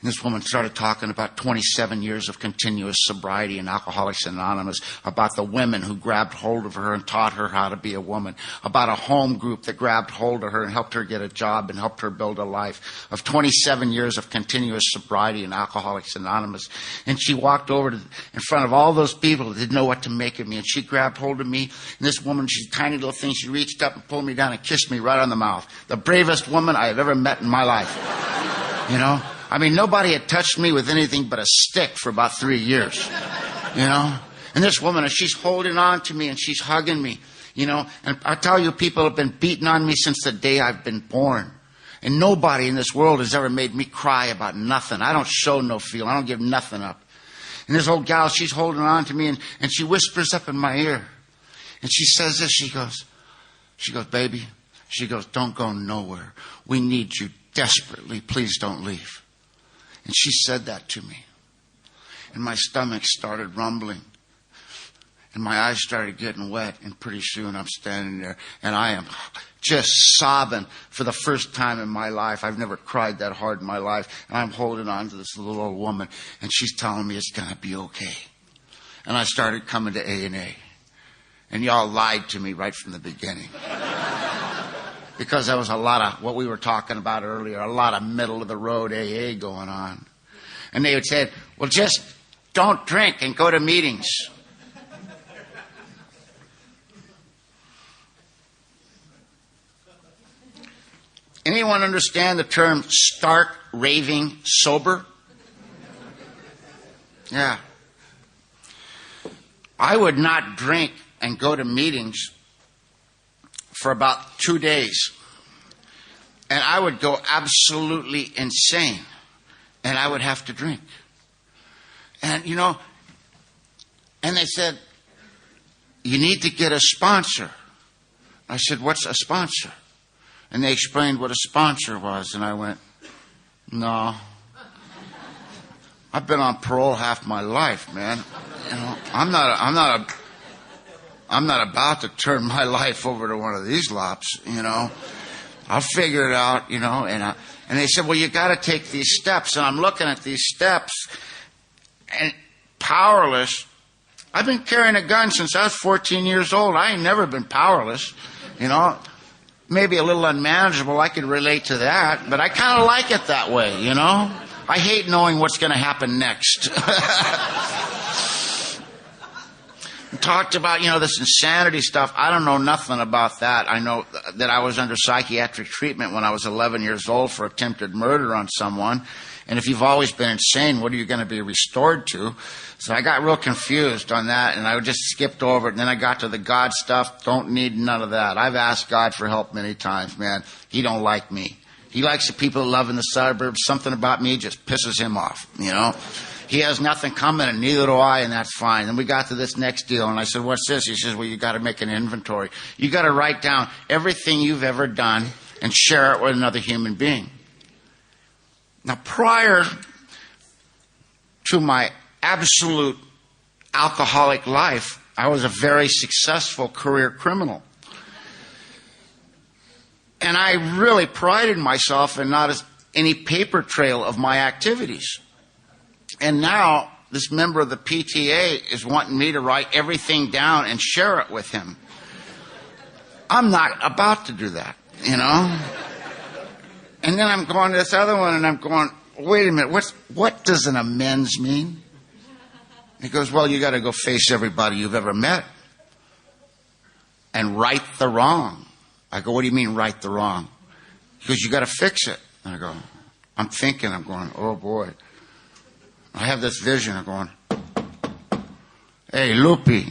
And this woman started talking about 27 years of continuous sobriety in Alcoholics Anonymous, about the women who grabbed hold of her and taught her how to be a woman, about a home group that grabbed hold of her and helped her get a job and helped her build a life, of 27 years of continuous sobriety in Alcoholics Anonymous. And she walked over in front of all those people that didn't know what to make of me, and she grabbed hold of me. And this woman, she's a tiny little thing, she reached up and pulled me down and kissed me right on the mouth. The bravest woman I have ever met in my life. You know? I mean, nobody had touched me with anything but a stick for about 3 years, you know. And this woman, she's holding on to me and she's hugging me, you know. And I tell you, people have been beating on me since the day I've been born. And nobody in this world has ever made me cry about nothing. I don't show no feeling. I don't give nothing up. And this old gal, she's holding on to me and she whispers up in my ear. And she says this, she goes, baby, she goes, don't go nowhere. We need you desperately. Please don't leave. And she said that to me. And my stomach started rumbling. And my eyes started getting wet. And pretty soon I'm standing there. And I am just sobbing for the first time in my life. I've never cried that hard in my life. And I'm holding on to this little old woman. And she's telling me it's going to be okay. And I started coming to A&A. And y'all lied to me right from the beginning. Because there was a lot of what we were talking about earlier, a lot of middle-of-the-road AA going on. And they would say, well, just don't drink and go to meetings. Anyone understand the term stark raving sober? Yeah. I would not drink and go to meetings for about 2 days. And I would go absolutely insane. And I would have to drink. And, you know, and they said, you need to get a sponsor. I said, what's a sponsor? And they explained what a sponsor was. And I went, no. I've been on parole half my life, man. You know, I'm not about to turn my life over to one of these lops, you know. I'll figure it out, you know. And they said, well, you got to take these steps. And I'm looking at these steps and powerless. I've been carrying a gun since I was 14 years old. I ain't never been powerless, you know. Maybe a little unmanageable. I can relate to that. But I kind of like it that way, you know. I hate knowing what's going to happen next. Talked about, you know, this insanity stuff. I don't know nothing about that. I know that I was under psychiatric treatment when I was 11 years old for attempted murder on someone. And if you've always been insane, what are you going to be restored to? So I got real confused on that, and I just skipped over it. And then I got to the God stuff. Don't need none of that. I've asked God for help many times, man. He don't like me. He likes the people who live in the suburbs. Something about me just pisses him off, you know. He has nothing coming, and neither do I, and that's fine. Then we got to this next deal, and I said, what's this? He says, well, you got to make an inventory. You got to write down everything you've ever done and share it with another human being. Now, prior to my absolute alcoholic life, I was a very successful career criminal. And I really prided myself in not any paper trail of my activities. And now this member of the PTA is wanting me to write everything down and share it with him. I'm not about to do that, you know. And then I'm going to this other one and I'm going, wait a minute, what does an amends mean? He goes, well, you got to go face everybody you've ever met and right the wrong. I go, what do you mean right the wrong? He goes, you got to fix it. And I go, I'm going, oh boy. I have this vision of going, hey, Loopy.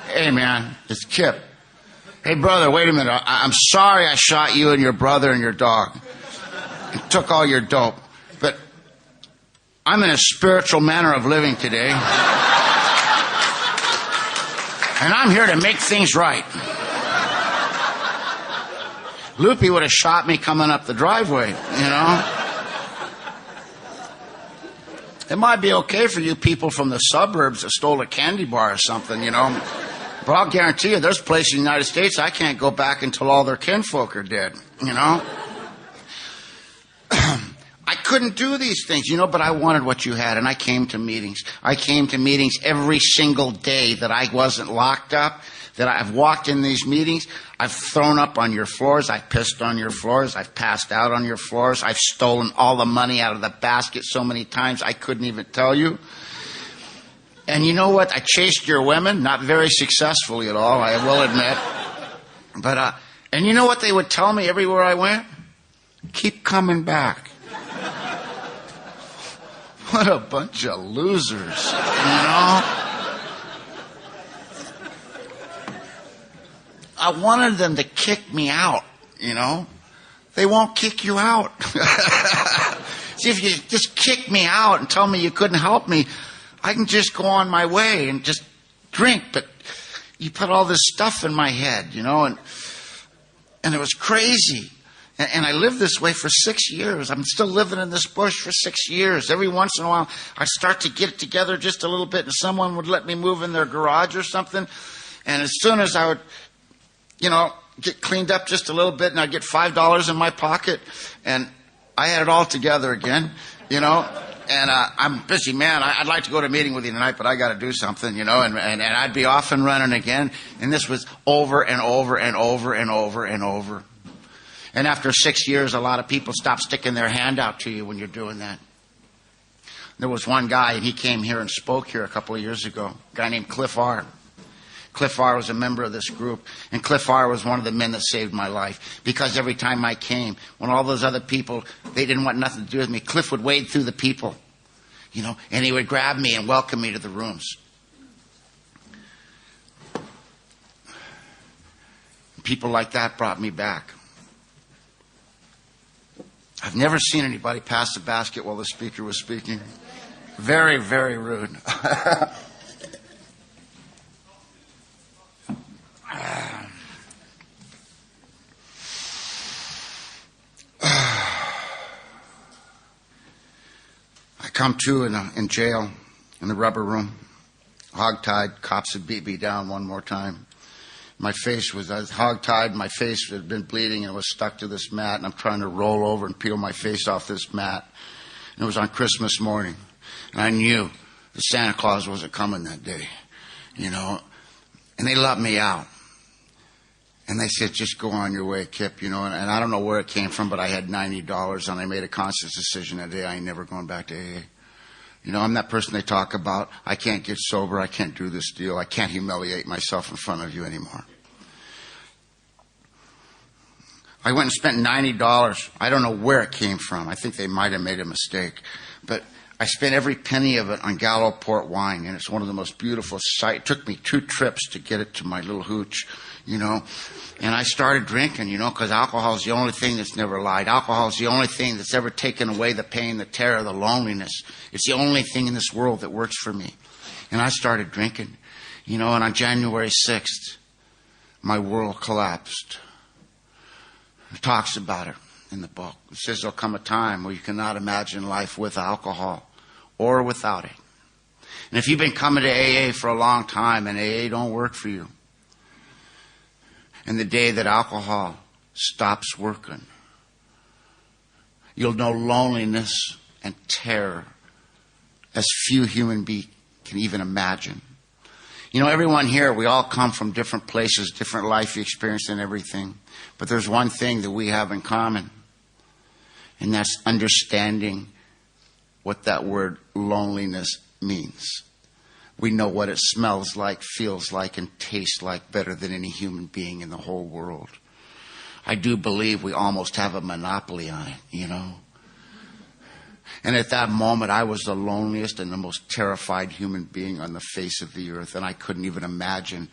Hey, man, it's Kip. Hey, brother, wait a minute. I'm sorry I shot you and your brother and your dog and took all your dope. But I'm in a spiritual manner of living today. And I'm here to make things right. Loopy would have shot me coming up the driveway, you know. It might be okay for you people from the suburbs that stole a candy bar or something, you know. But I'll guarantee you there's places in the United States I can't go back until all their kinfolk are dead, you know. I couldn't do these things, you know, but I wanted what you had, and I came to meetings. I came to meetings every single day that I wasn't locked up, that I've walked in these meetings. I've thrown up on your floors. I've pissed on your floors. I've passed out on your floors. I've stolen all the money out of the basket so many times I couldn't even tell you. And you know what? I chased your women, not very successfully at all, I will admit. But, and you know what they would tell me everywhere I went? Keep coming back. What a bunch of losers, you know? I wanted them to kick me out, you know? They won't kick you out. See, if you just kick me out and tell me you couldn't help me, I can just go on my way and just drink. But you put all this stuff in my head, you know, and it was crazy. And I lived this way for 6 years. I'm still living in this bush for 6 years. Every once in a while, I'd start to get it together just a little bit, and someone would let me move in their garage or something. And as soon as I would, you know, get cleaned up just a little bit, and I'd get $5 in my pocket, and I had it all together again, you know. And I'm a busy man. I'd like to go to a meeting with you tonight, but I got to do something, you know. And I'd be off and running again. And this was over and over and over and over and over. And after 6 years, a lot of people stop sticking their hand out to you when you're doing that. There was one guy, and he came here and spoke here a couple of years ago, a guy named Cliff R. Cliff R. was a member of this group, and Cliff R. was one of the men that saved my life. Because every time I came, when all those other people, they didn't want nothing to do with me, Cliff would wade through the people, you know, and he would grab me and welcome me to the rooms. People like that brought me back. I've never seen anybody pass the basket while the speaker was speaking. Very, very rude. I come to in jail, in the rubber room, hogtied. Cops had beat me down one more time. My face was, I was hogtied, my face had been bleeding and it was stuck to this mat, and I'm trying to roll over and peel my face off this mat. And it was on Christmas morning, and I knew that Santa Claus wasn't coming that day, you know. And they let me out. And they said, just go on your way, Kip, you know. And I don't know where it came from, but I had $90, and I made a conscious decision that day I ain't never going back to AA. You know, I'm that person they talk about. I can't get sober. I can't do this deal. I can't humiliate myself in front of you anymore. I went and spent $90. I don't know where it came from. I think they might have made a mistake. But I spent every penny of it on Gallo port wine, and it's one of the most beautiful sights. It took me 2 trips to get it to my little hooch, you know. And I started drinking, you know, because alcohol is the only thing that's never lied. Alcohol is the only thing that's ever taken away the pain, the terror, the loneliness. It's the only thing in this world that works for me. And I started drinking, you know, and on January 6th, my world collapsed. It talks about it in the book. It says there'll come a time where you cannot imagine life with alcohol or without it. And if you've been coming to AA for a long time and AA don't work for you, and the day that alcohol stops working, you'll know loneliness and terror as few human beings can even imagine. You know, everyone here, we all come from different places, different life experience and everything. But there's one thing that we have in common, and that's understanding what that word loneliness means. We know what it smells like, feels like, and tastes like better than any human being in the whole world. I do believe we almost have a monopoly on it, you know. And at that moment, I was the loneliest and the most terrified human being on the face of the earth, and I couldn't even imagine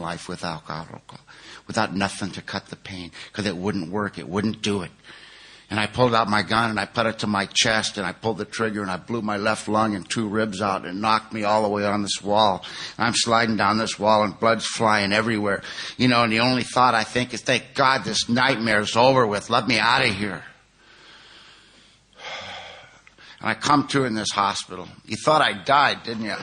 life without alcohol, without nothing to cut the pain, because it wouldn't work, it wouldn't do it. And I pulled out my gun and I put it to my chest and I pulled the trigger and I blew my left lung and 2 ribs out and it knocked me all the way on this wall. And I'm sliding down this wall and blood's flying everywhere. You know, and the only thought I think is, thank God this nightmare's over with. Let me out of here. And I come to in this hospital. You thought I died, didn't you?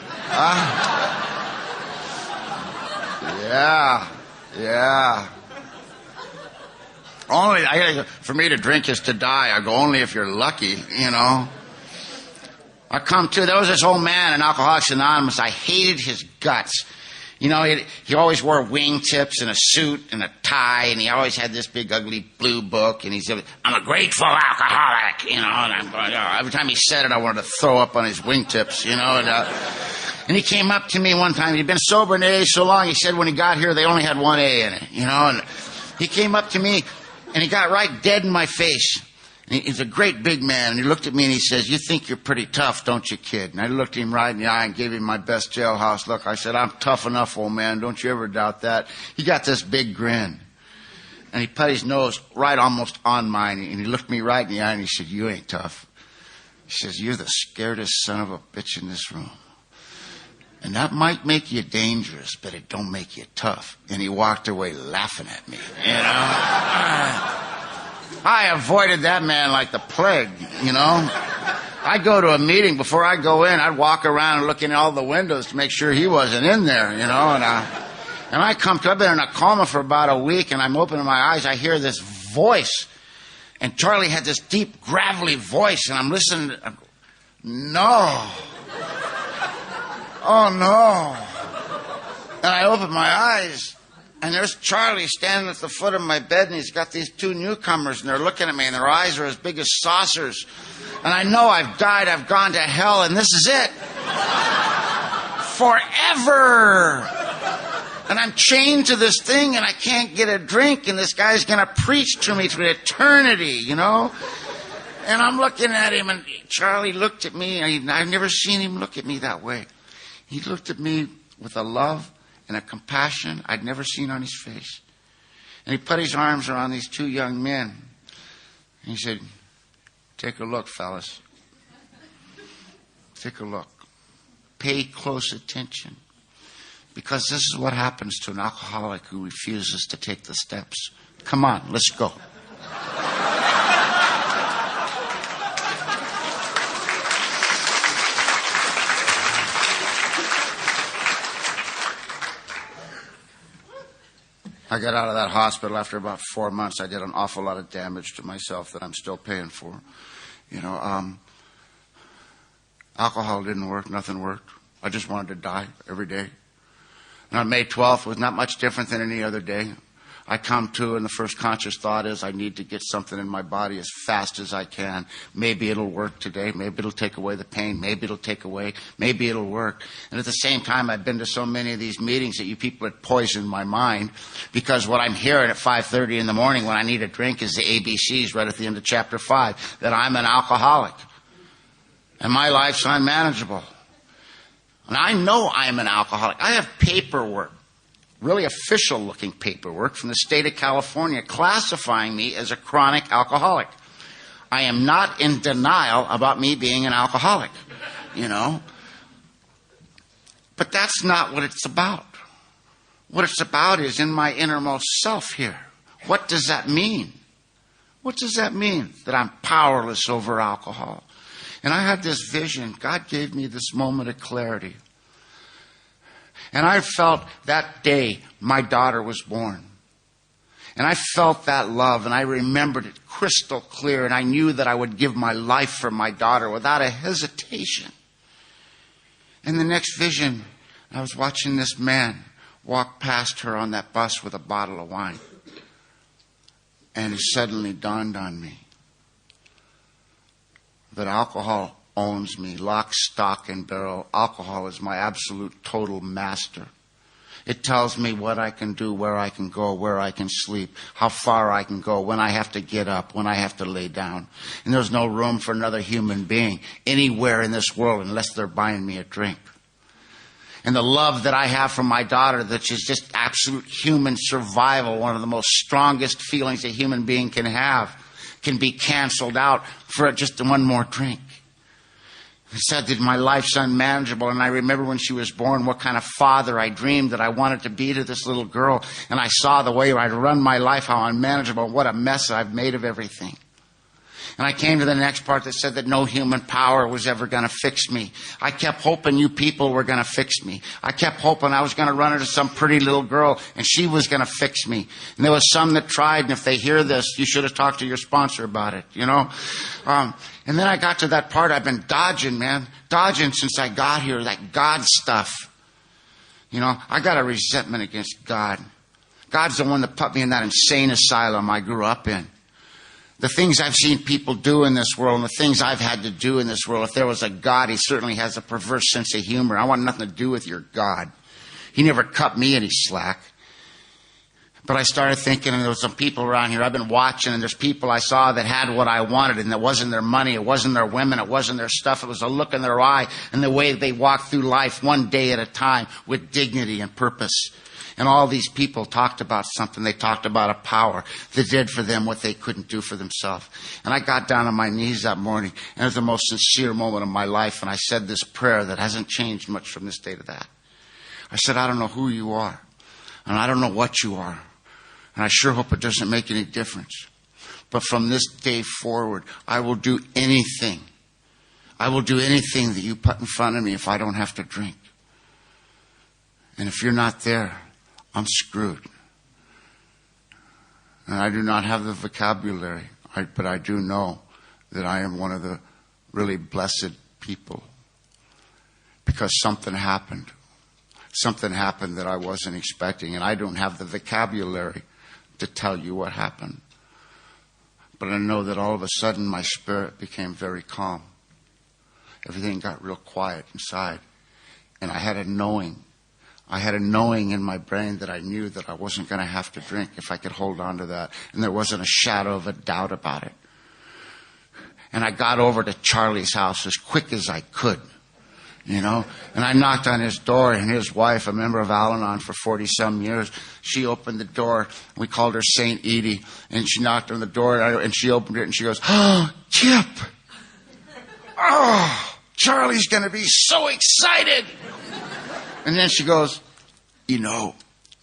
Yeah. Only, for me to drink is to die. I go, only if you're lucky, you know. I come to, there was this old man in Alcoholics Anonymous. I hated his guts. You know, he always wore wingtips and a suit and a tie, and he always had this big ugly blue book, and he said, I'm a grateful alcoholic, you know, and I'm going, every time he said it, I wanted to throw up on his wingtips, you know, and he came up to me one time. He'd been sober in AA so long, he said when he got here, they only had 1 A in it, you know, and he came up to me, and he got right dead in my face. And he's a great big man, and he looked at me and he says, you think you're pretty tough, don't you, kid? And I looked him right in the eye and gave him my best jailhouse look. I said, I'm tough enough, old man. Don't you ever doubt that. He got this big grin. And he put his nose right almost on mine, and he looked me right in the eye and he said, you ain't tough. He says, you're the scaredest son of a bitch in this room. And that might make you dangerous, but it don't make you tough. And he walked away laughing at me, you know. I avoided that man like the plague, you know. I'd go to a meeting. Before I go in, I'd walk around and look in all the windows to make sure he wasn't in there, you know. And I come to, I've been in a coma for about a week, and I'm opening my eyes. I hear this voice. And Charlie had this deep, gravelly voice, and I'm listening. No. Oh, no. And I open my eyes, and there's Charlie standing at the foot of my bed, and he's got these 2 newcomers, and they're looking at me, and their eyes are as big as saucers. And I know I've died, I've gone to hell, and this is it. Forever. And I'm chained to this thing, and I can't get a drink, and this guy's going to preach to me through eternity, you know? And I'm looking at him, and Charlie looked at me, and I've never seen him look at me that way. He looked at me with a love and a compassion I'd never seen on his face. And he put his arms around these 2 young men. And he said, take a look, fellas. Take a look. Pay close attention. Because this is what happens to an alcoholic who refuses to take the steps. Come on, let's go. I got out of that hospital after about 4 months. I did an awful lot of damage to myself that I'm still paying for. You know, alcohol didn't work. Nothing worked. I just wanted to die every day. And on May 12th was not much different than any other day. I come to, and the first conscious thought is I need to get something in my body as fast as I can. Maybe it'll work today. Maybe it'll take away the pain. Maybe it'll take away. Maybe it'll work. And at the same time, I've been to so many of these meetings that you people had poisoned my mind, because what I'm hearing at 5:30 in the morning when I need a drink is the ABCs right at the end of chapter 5, that I'm an alcoholic and my life's unmanageable. And I know I'm an alcoholic. I have paperwork. Really official-looking paperwork from the state of California classifying me as a chronic alcoholic. I am not in denial about me being an alcoholic, you know. But that's not what it's about. What it's about is in my innermost self here. What does that mean? What does that mean? That I'm powerless over alcohol. And I had this vision. God gave me this moment of clarity. And I felt that day my daughter was born. And I felt that love, and I remembered it crystal clear, and I knew that I would give my life for my daughter without a hesitation. And the next vision, I was watching this man walk past her on that bus with a bottle of wine. And it suddenly dawned on me that alcohol owns me, lock, stock, and barrel. Alcohol is my absolute total master. It tells me what I can do, where I can go, where I can sleep, how far I can go, when I have to get up, when I have to lay down. And there's no room for another human being anywhere in this world unless they're buying me a drink. And the love that I have for my daughter, that is just absolute human survival, one of the most strongest feelings a human being can have. can be canceled out for just one more drink. He said that my life's unmanageable, and I remember when she was born what kind of father I dreamed that I wanted to be to this little girl, and I saw the way I'd run my life, how unmanageable, what a mess I've made of everything. And I came to the next part that said that no human power was ever going to fix me. I kept hoping you people were going to fix me. I kept hoping I was going to run into some pretty little girl and she was going to fix me. And there was some that tried, and if they hear this, you should have talked to your sponsor about it, you know. And then I got to that part I've been dodging, man. Dodging since I got here, that God stuff. You know, I got a resentment against God. God's the one that put me in that insane asylum I grew up in. The things I've seen people do in this world and the things I've had to do in this world, if there was a God, he certainly has a perverse sense of humor. I want nothing to do with your God. He never cut me any slack. But I started thinking, and there was some people around here I've been watching, and there's people I saw that had what I wanted, and it wasn't their money, it wasn't their women, it wasn't their stuff, it was a look in their eye and the way they walked through life one day at a time with dignity and purpose. And all these people talked about something. They talked about a power that did for them what they couldn't do for themselves. And I got down on my knees that morning, and it was the most sincere moment of my life, and I said this prayer that hasn't changed much from this day to that. I said, I don't know who you are, and I don't know what you are, and I sure hope it doesn't make any difference. But from this day forward, I will do anything. I will do anything that you put in front of me if I don't have to drink. And if you're not there, I'm screwed. And I do not have the vocabulary, but I do know that I am one of the really blessed people. Because something happened. Something happened that I wasn't expecting, and I don't have the vocabulary to tell you what happened. But I know that all of a sudden my spirit became very calm. Everything got real quiet inside. And I had a knowing. I had a knowing in my brain that I knew that I wasn't going to have to drink if I could hold on to that. And there wasn't a shadow of a doubt about it. And I got over to Charlie's house as quick as I could, you know. And I knocked on his door, and his wife, a member of Al-Anon for 40-some years, she opened the door. We called her Saint Edie. And she knocked on the door, and she opened it, and she goes, "Oh, Kip! Oh, Charlie's going to be so excited!" And then she goes, "You know,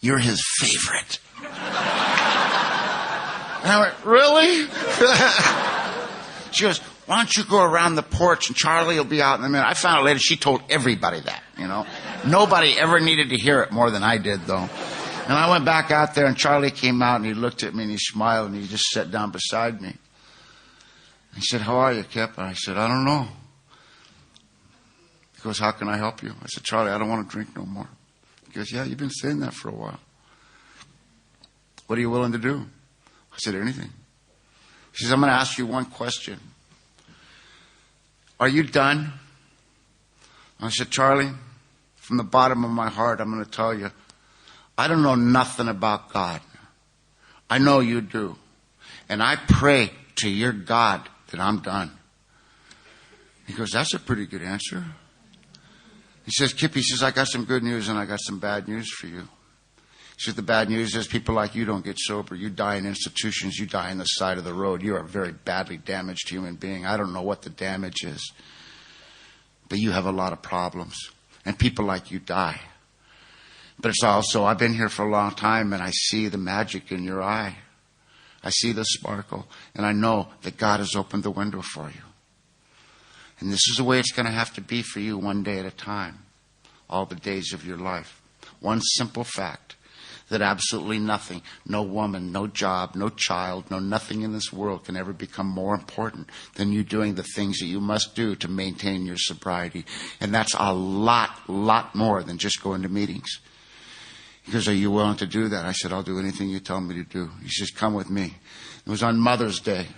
you're his favorite." And I went, "Really?" She goes, "Why don't you go around the porch and Charlie will be out in a minute." I found out later she told everybody that, you know. Nobody ever needed to hear it more than I did, though. And I went back out there, and Charlie came out, and he looked at me, and he smiled, and he just sat down beside me. He said, "How are you, Kip?" And I said, "I don't know." He goes, "How can I help you?" I said, "Charlie, I don't want to drink no more." He goes, "Yeah, you've been saying that for a while. What are you willing to do?" I said, "Anything." He says, "I'm going to ask you one question. Are you done?" I said, "Charlie, from the bottom of my heart, I'm going to tell you, I don't know nothing about God. I know you do. And I pray to your God that I'm done." He goes, "That's a pretty good answer." He says, "Kip," he says, "I got some good news and I got some bad news for you." He says, "The bad news is people like you don't get sober. You die in institutions. You die on the side of the road. You're a very badly damaged human being. I don't know what the damage is, but you have a lot of problems. And people like you die. But it's also, I've been here for a long time, and I see the magic in your eye. I see the sparkle, and I know that God has opened the window for you. And this is the way it's going to have to be for you, one day at a time, all the days of your life. One simple fact, that absolutely nothing, no woman, no job, no child, no nothing in this world can ever become more important than you doing the things that you must do to maintain your sobriety. And that's a lot more than just going to meetings." He goes, "Are you willing to do that?" I said, "I'll do anything you tell me to do." He says, "Come with me." It was on Mother's Day.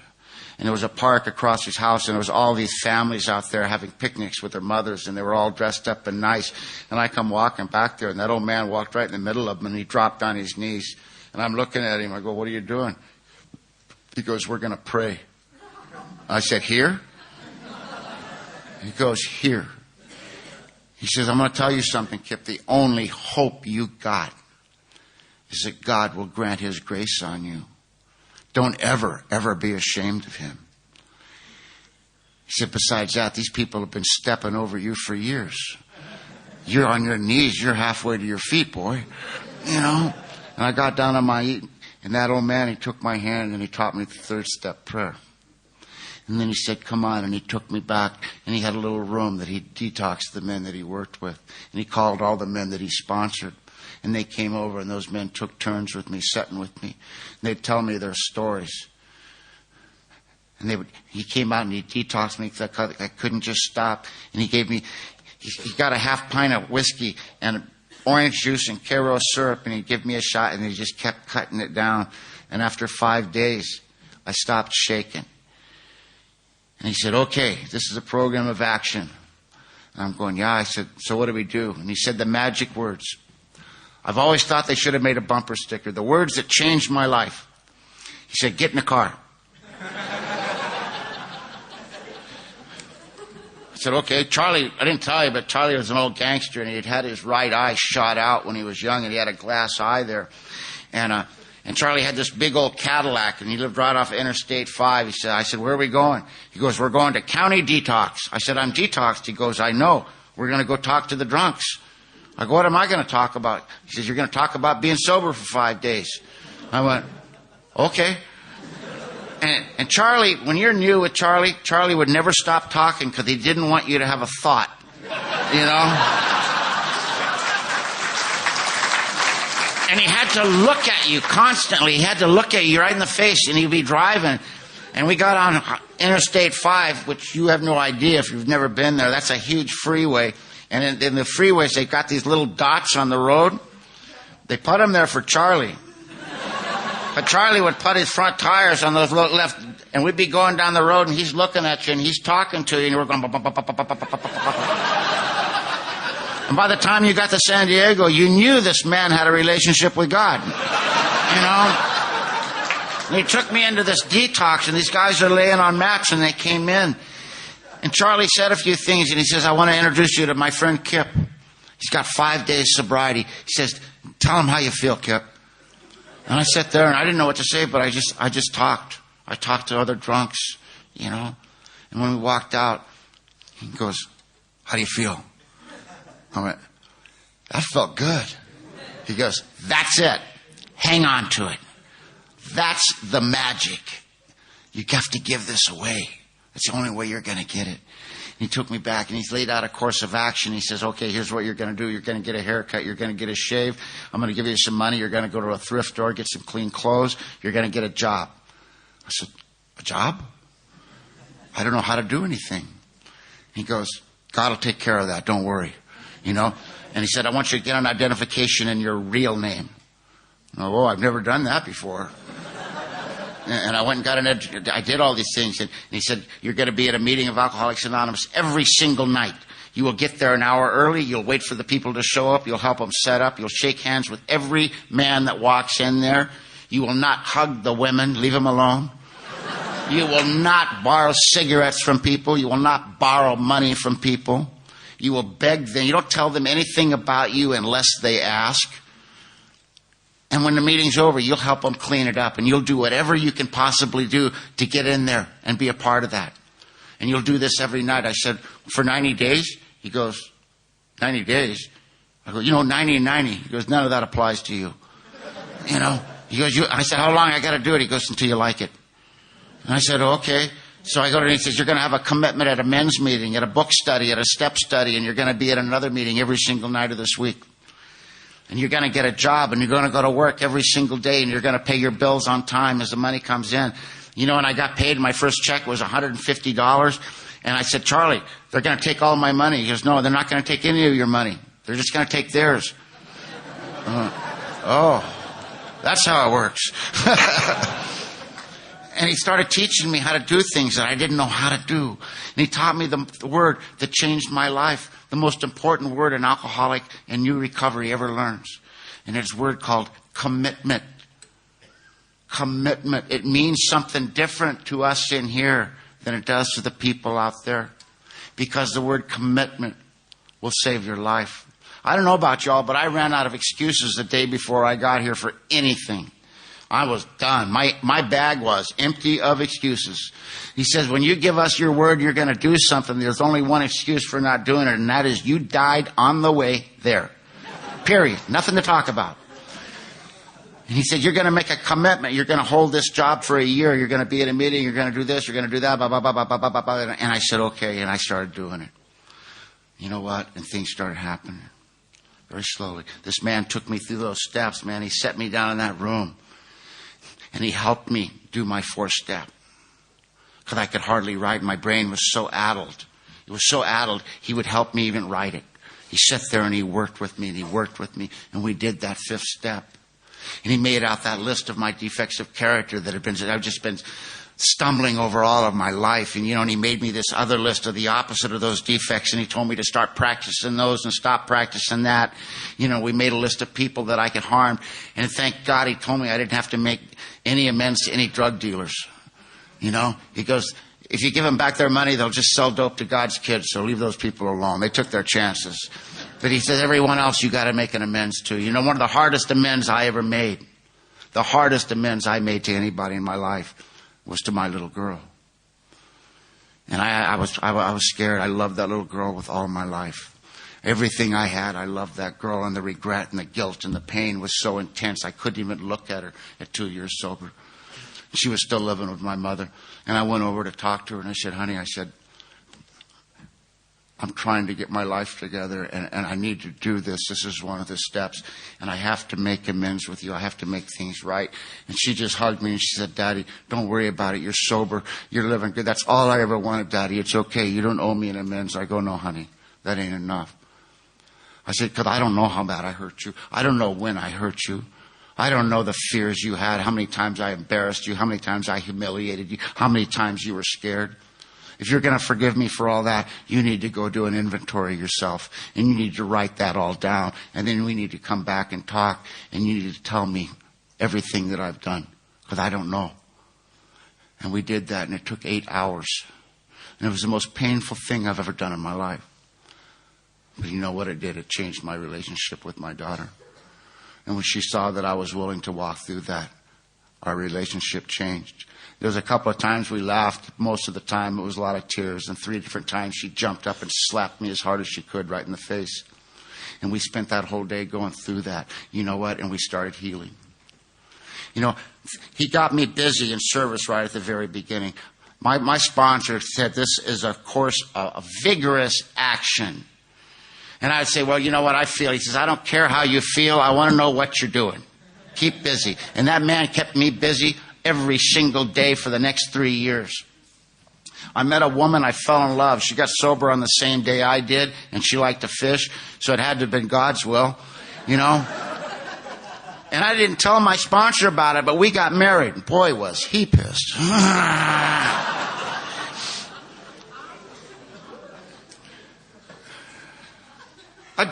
And there was a park across his house, and there was all these families out there having picnics with their mothers, and they were all dressed up and nice. And I come walking back there, and that old man walked right in the middle of them, and he dropped on his knees. And I'm looking at him. I go, "What are you doing?" He goes, "We're going to pray." I said, "Here?" He goes, "Here." He says, "I'm going to tell you something, Kip. The only hope you got is that God will grant his grace on you Don't ever, ever be ashamed of him. He said, besides that, these people have been stepping over you for years. You're on your knees. You're halfway to your feet, boy. You know? And I got down on my knees, and that old man, he took my hand and he taught me the third step prayer. And then he said, come on, and he took me back, and he had a little room that he detoxed the men that he worked with. And he called all the men that he sponsored. And they came over, and those men took turns with me, sitting with me. And they'd tell me their stories. And he came out and he detoxed me because I couldn't just stop. And he got a half pint of whiskey and orange juice and Karo syrup, and he'd give me a shot, and he just kept cutting it down. And after 5 days, I stopped shaking. And he said, okay, this is a program of action. And I'm going, yeah. I said, so what do we do? And he said the magic words. I've always thought they should have made a bumper sticker. The words that changed my life. He said, get in the car. I said, okay. Charlie, I didn't tell you, but Charlie was an old gangster, and he'd had his right eye shot out when he was young, and he had a glass eye there. And Charlie had this big old Cadillac, and he lived right off Interstate 5. I said, where are we going? He goes, we're going to county detox. I said, I'm detoxed. He goes, I know. We're going to go talk to the drunks. I go, what am I going to talk about? He says, you're going to talk about being sober for 5 days. I went, okay. And Charlie, when you're new with Charlie, Charlie would never stop talking because he didn't want you to have a thought, you know? And he had to look at you constantly. He had to look at you right in the face, and he'd be driving. And we got on Interstate 5, which you have no idea if you've never been there. That's a huge freeway. And in the freeways, they've got these little dots on the road. They put them there for Charlie. But Charlie would put his front tires on those left, and we'd be going down the road, and he's looking at you, and he's talking to you, and we're going... And by the time you got to San Diego, you knew this man had a relationship with God. You know? And he took me into this detox, and these guys are laying on mats, and they came in. And Charlie said a few things, and he says, I want to introduce you to my friend Kip. He's got 5 days sobriety. He says, tell him how you feel, Kip. And I sat there, and I didn't know what to say, but I just talked. I talked to other drunks, you know. And when we walked out, he goes, how do you feel? I went, that felt good. He goes, that's it. Hang on to it. That's the magic. You have to give this away. It's the only way you're going to get it. And he took me back, and he's laid out a course of action. He says, okay, here's what you're going to do. You're going to get a haircut. You're going to get a shave. I'm going to give you some money. You're going to go to a thrift store, get some clean clothes. You're going to get a job. I said, a job? I don't know how to do anything. He goes, God will take care of that. Don't worry. You know? And he said, I want you to get an identification in your real name. Oh, I've never done that before. And I went and got I did all these things. And he said, you're going to be at a meeting of Alcoholics Anonymous every single night. You will get there an hour early. You'll wait for the people to show up. You'll help them set up. You'll shake hands with every man that walks in there. You will not hug the women. Leave them alone. You will not borrow cigarettes from people. You will not borrow money from people. You will beg them. You don't tell them anything about you unless they ask. And when the meeting's over, you'll help them clean it up. And you'll do whatever you can possibly do to get in there and be a part of that. And you'll do this every night. I said, for 90 days? He goes, 90 days? I go, 90 and 90. He goes, none of that applies to you. You know? He goes, I said, how long I got to do it? He goes, until you like it. And I said, okay. So I go to him and he says, you're going to have a commitment at a men's meeting, at a book study, at a step study, and you're going to be at another meeting every single night of this week. And you're going to get a job, and you're going to go to work every single day, and you're going to pay your bills on time as the money comes in. And I got paid, my first check was $150. And I said, Charlie, they're going to take all my money. He goes, no, they're not going to take any of your money. They're just going to take theirs. Oh, that's how it works. And he started teaching me how to do things that I didn't know how to do. And he taught me the word that changed my life, the most important word an alcoholic in new recovery ever learns. And it's a word called commitment. Commitment. It means something different to us in here than it does to the people out there. Because the word commitment will save your life. I don't know about y'all, but I ran out of excuses the day before I got here for anything. I was done. My bag was empty of excuses. He says, when you give us your word you're going to do something, there's only one excuse for not doing it, and that is you died on the way there. Period. Nothing to talk about. And he said, you're going to make a commitment. You're going to hold this job for a year. You're going to be at a meeting. You're going to do this. You're going to do that. Blah, blah, blah, blah, blah, blah, blah. And I said, okay. And I started doing it. You know what? And things started happening very slowly. This man took me through those steps, man. He set me down in that room. And he helped me do my 4th step. Because I could hardly write. My brain was so addled. It was so addled, he would help me even write it. He sat there and he worked with me and he worked with me. And we did that 5th step. And he made out that list of my defects of character that I've just been stumbling over all of my life. And, and he made me this other list of the opposite of those defects. And he told me to start practicing those and stop practicing that. We made a list of people that I could harm. And thank God he told me I didn't have to make any amends to any drug dealers. He goes, if you give them back their money, they'll just sell dope to God's kids. So leave those people alone. They took their chances. But he says, everyone else you got to make an amends to. One of the hardest amends I ever made, the hardest amends I made to anybody in my life was to my little girl. And I was scared. I loved that little girl with all my life. Everything I had, I loved that girl, and the regret and the guilt and the pain was so intense I couldn't even look at her at 2 years sober. She was still living with my mother. And I went over to talk to her and I said, honey, I'm trying to get my life together and I need to do this. This is one of the steps. And I have to make amends with you. I have to make things right. And she just hugged me and she said, Daddy, don't worry about it. You're sober. You're living good. That's all I ever wanted, Daddy. It's okay. You don't owe me an amends. I go, no, honey, that ain't enough. I said, because I don't know how bad I hurt you. I don't know when I hurt you. I don't know the fears you had, how many times I embarrassed you, how many times I humiliated you, how many times you were scared. If you're going to forgive me for all that, you need to go do an inventory yourself. And you need to write that all down. And then we need to come back and talk. And you need to tell me everything that I've done. Because I don't know. And we did that, and it took 8 hours. And it was the most painful thing I've ever done in my life. But you know what it did? It changed my relationship with my daughter. And when she saw that I was willing to walk through that, our relationship changed. There was a couple of times we laughed. Most of the time it was a lot of tears. And 3 different times she jumped up and slapped me as hard as she could right in the face. And we spent that whole day going through that. You know what? And we started healing. He got me busy in service right at the very beginning. My sponsor said this is a course of vigorous action. And I would say, well, you know what I feel? He says, I don't care how you feel. I want to know what you're doing. Keep busy. And that man kept me busy every single day for the next 3 years. I met a woman, I fell in love. She got sober on the same day I did, and she liked to fish, so it had to have been God's will, And I didn't tell my sponsor about it, but we got married. And boy, was he pissed.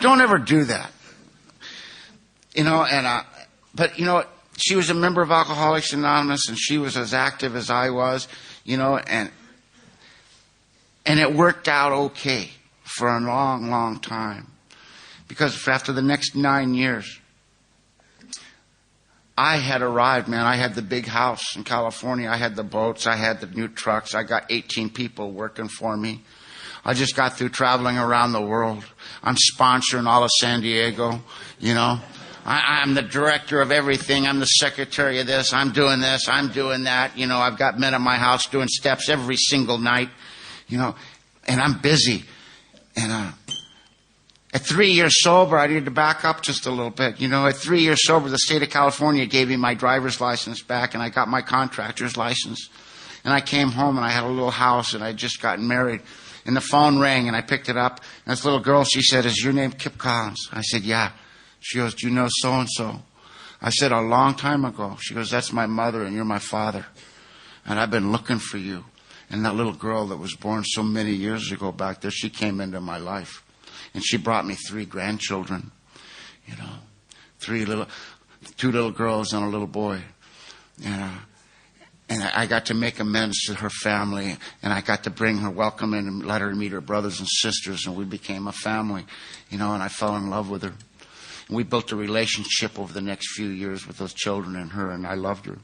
Don't ever do that. But she was a member of Alcoholics Anonymous, and she was as active as I was, and it worked out okay for a long, long time. Because after the next 9 years, I had arrived, man. I had the big house in California. I had the boats. I had the new trucks. I got 18 people working for me. I just got through traveling around the world. I'm sponsoring all of San Diego, I'm the director of everything. I'm the secretary of this. I'm doing this. I'm doing that. I've got men at my house doing steps every single night, and I'm busy. And at 3 years sober, I need to back up just a little bit. At 3 years sober, the state of California gave me my driver's license back, and I got my contractor's license. And I came home, and I had a little house, and I had just gotten married. And the phone rang, and I picked it up. And this little girl, she said, is your name Kip Collins? I said, yeah. She goes, do you know so-and-so? I said, a long time ago. She goes, that's my mother, and you're my father. And I've been looking for you. And that little girl that was born so many years ago back there, she came into my life. And she brought me 3 grandchildren. 2 little girls and a little boy. And I got to make amends to her family, and I got to bring her, welcome in, and let her meet her brothers and sisters, and we became a family, and I fell in love with her. And we built a relationship over the next few years with those children and her, and I loved her.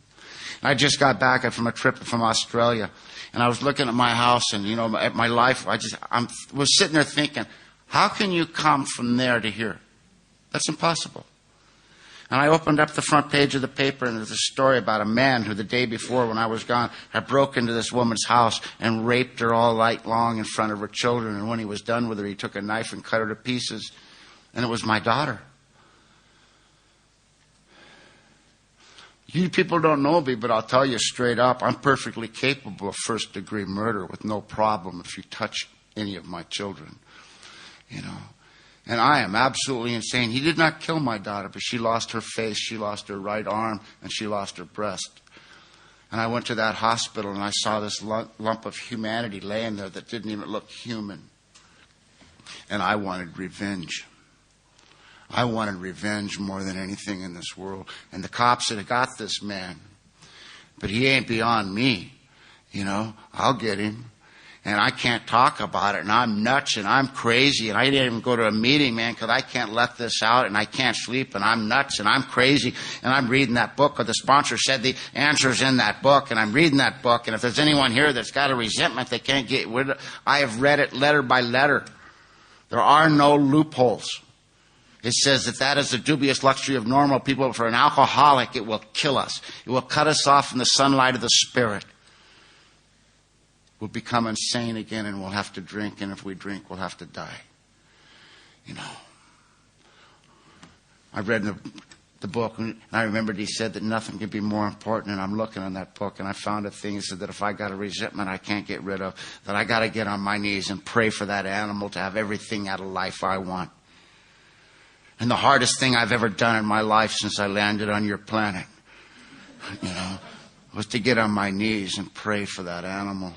I just got back from a trip from Australia, and I was looking at my house and, at my life. I was sitting there thinking, how can you come from there to here? That's impossible. And I opened up the front page of the paper, and there's a story about a man who the day before when I was gone had broke into this woman's house and raped her all night long in front of her children. And when he was done with her, he took a knife and cut her to pieces. And it was my daughter. You people don't know me, but I'll tell you straight up, I'm perfectly capable of first-degree murder with no problem if you touch any of my children. And I am absolutely insane. He did not kill my daughter, but she lost her face, she lost her right arm, and she lost her breast. And I went to that hospital, and I saw this lump of humanity laying there that didn't even look human. And I wanted revenge. I wanted revenge more than anything in this world. And the cops had got this man. But he ain't beyond me. I'll get him. And I can't talk about it, and I'm nuts, and I'm crazy, and I didn't even go to a meeting, man, because I can't let this out, and I can't sleep, and I'm nuts, and I'm crazy, and I'm reading that book, or the sponsor said the answer's in that book, and I'm reading that book, and if there's anyone here that's got a resentment they can't get rid of, I have read it letter by letter. There are no loopholes. It says that is the dubious luxury of normal people. For an alcoholic, it will kill us. It will cut us off from the sunlight of the Spirit. We'll become insane again, and we'll have to drink, and if we drink, we'll have to die. I read the book, and I remembered he said that nothing could be more important, and I'm looking in that book, and I found a thing. He said that if I got a resentment I can't get rid of, that I got to get on my knees and pray for that animal to have everything out of life I want. And the hardest thing I've ever done in my life since I landed on your planet, was to get on my knees and pray for that animal.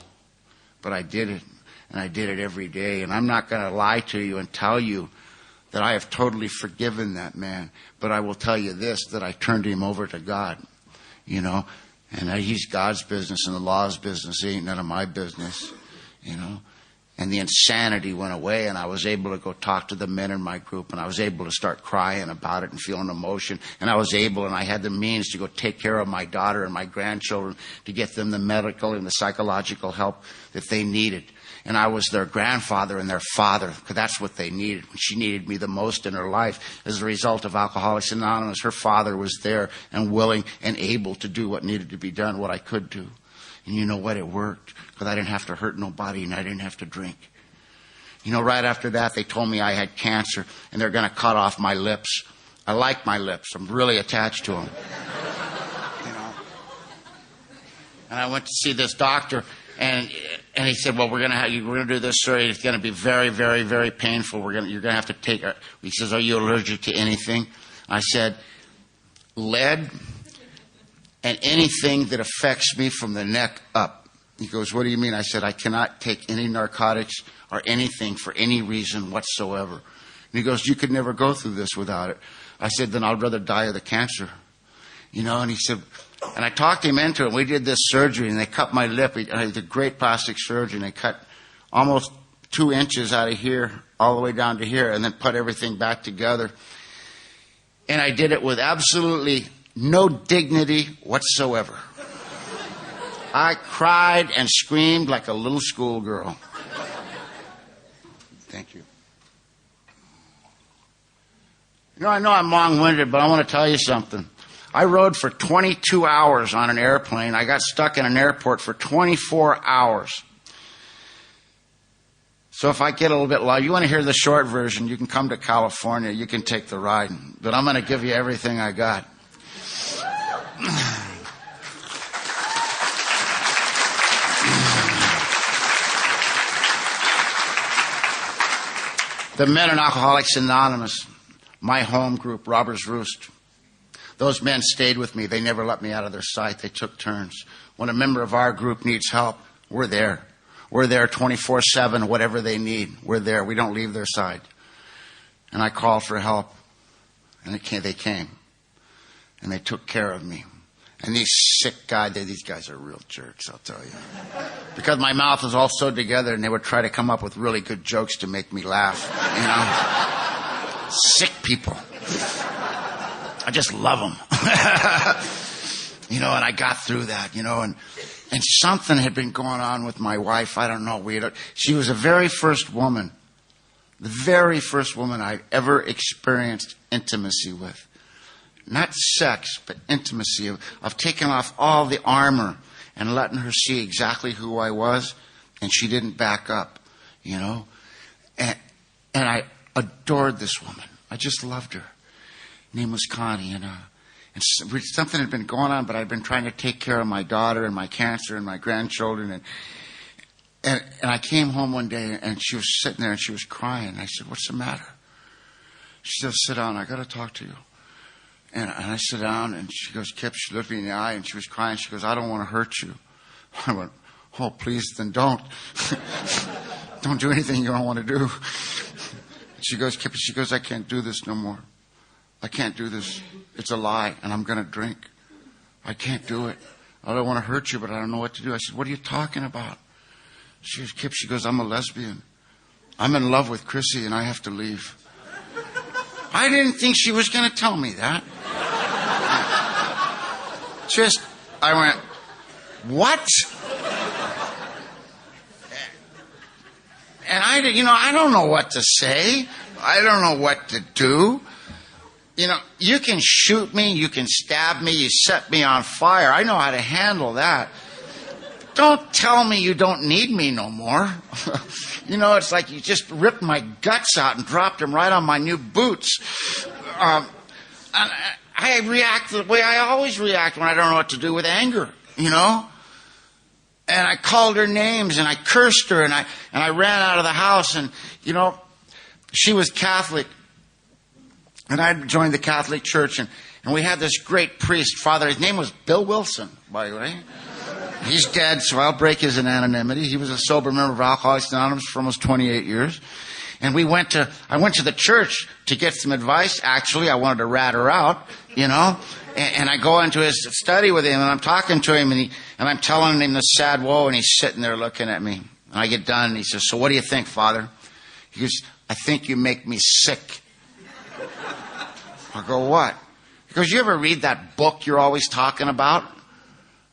But I did it, and I did it every day. And I'm not going to lie to you and tell you that I have totally forgiven that man. But I will tell you this, that I turned him over to God, and that he's God's business and the law's business. It ain't none of my business, And the insanity went away, and I was able to go talk to the men in my group, and I was able to start crying about it and feeling emotion. And I had the means to go take care of my daughter and my grandchildren, to get them the medical and the psychological help that they needed. And I was their grandfather and their father, because that's what they needed. She needed me the most in her life. As a result of Alcoholics Anonymous, her father was there and willing and able to do what needed to be done, what I could do. And you know what? It worked, because I didn't have to hurt nobody, and I didn't have to drink. Right after that, they told me I had cancer, and they're going to cut off my lips. I like my lips. I'm really attached to them. And I went to see this doctor, and he said, well, we're going to do this surgery. It's going to be very, very, very painful. You're going to have to take it. He says, are you allergic to anything? I said, lead and anything that affects me from the neck up. He goes, what do you mean? I said, I cannot take any narcotics or anything for any reason whatsoever. And he goes, you could never go through this without it. I said, then I'd rather die of the cancer. And he said, and I talked him into it. We did this surgery, and they cut my lip. He's a great plastic surgeon. They cut almost 2 inches out of here all the way down to here, and then put everything back together. And I did it with absolutely no dignity whatsoever. I cried and screamed like a little schoolgirl. Thank you. I know I'm long-winded, but I want to tell you something. I rode for 22 hours on an airplane. I got stuck in an airport for 24 hours. So if I get a little bit loud, you want to hear the short version, you can come to California. You can take the ride. But I'm going to give you everything I got. The men in Alcoholics Anonymous, my home group, Robbers Roost. Those men stayed with me. They never let me out of their sight. They took turns. When a member of our group needs help, we're there. We're there 24/7, whatever they need. We're there. We don't leave their side. And I called for help, and they came. And they took care of me. And these sick guys, these guys are real jerks, I'll tell you. Because my mouth was all sewed together, and they would try to come up with really good jokes to make me laugh, Sick people. I just love them. And I got through that, and something had been going on with my wife. I don't know. She was the very first woman I ever experienced intimacy with. Not sex, but intimacy, of taking off all the armor and letting her see exactly who I was, and she didn't back up, And I adored this woman. I just loved her. Her name was Connie, and something had been going on, but I'd been trying to take care of my daughter and my cancer and my grandchildren, and I came home one day, and she was sitting there, and she was crying. I said, "What's the matter?" She said, "Sit down. I got to talk to you." And I sit down, and she goes, "Kip," she looked me in the eye, and she was crying. She goes, "I don't want to hurt you." I went, "Oh, please, then don't. Don't do anything you don't want to do." She goes, "Kip," she goes, "I can't do this no more. I can't do this. It's a lie, and I'm going to drink. I can't do it. I don't want to hurt you, but I don't know what to do." I said, "What are you talking about?" She goes, "Kip," she goes, "I'm a lesbian. I'm in love with Chrissy, and I have to leave." I didn't think she was going to tell me that. I went, "What?" And I don't know what to say. I don't know what to do. You can shoot me, you can stab me, you set me on fire. I know how to handle that. Don't tell me you don't need me no more. It's like you just ripped my guts out and dropped them right on my new boots. And I react the way I always react when I don't know what to do with anger, And I called her names, and I cursed her, and I ran out of the house. And, she was Catholic, and I joined the Catholic Church, and we had this great priest, Father. His name was Bill Wilson, by the way. He's dead, so I'll break his anonymity. He was a sober member of Alcoholics Anonymous for almost 28 years. And I went to the church to get some advice. Actually, I wanted to rat her out, And I go into his study with him, and I'm talking to him, and I'm telling him the sad woe, and he's sitting there looking at me. And I get done, and he says, "So what do you think, Father?" He goes, "I think you make me sick." I go, "What?" He goes, "You ever read that book you're always talking about?"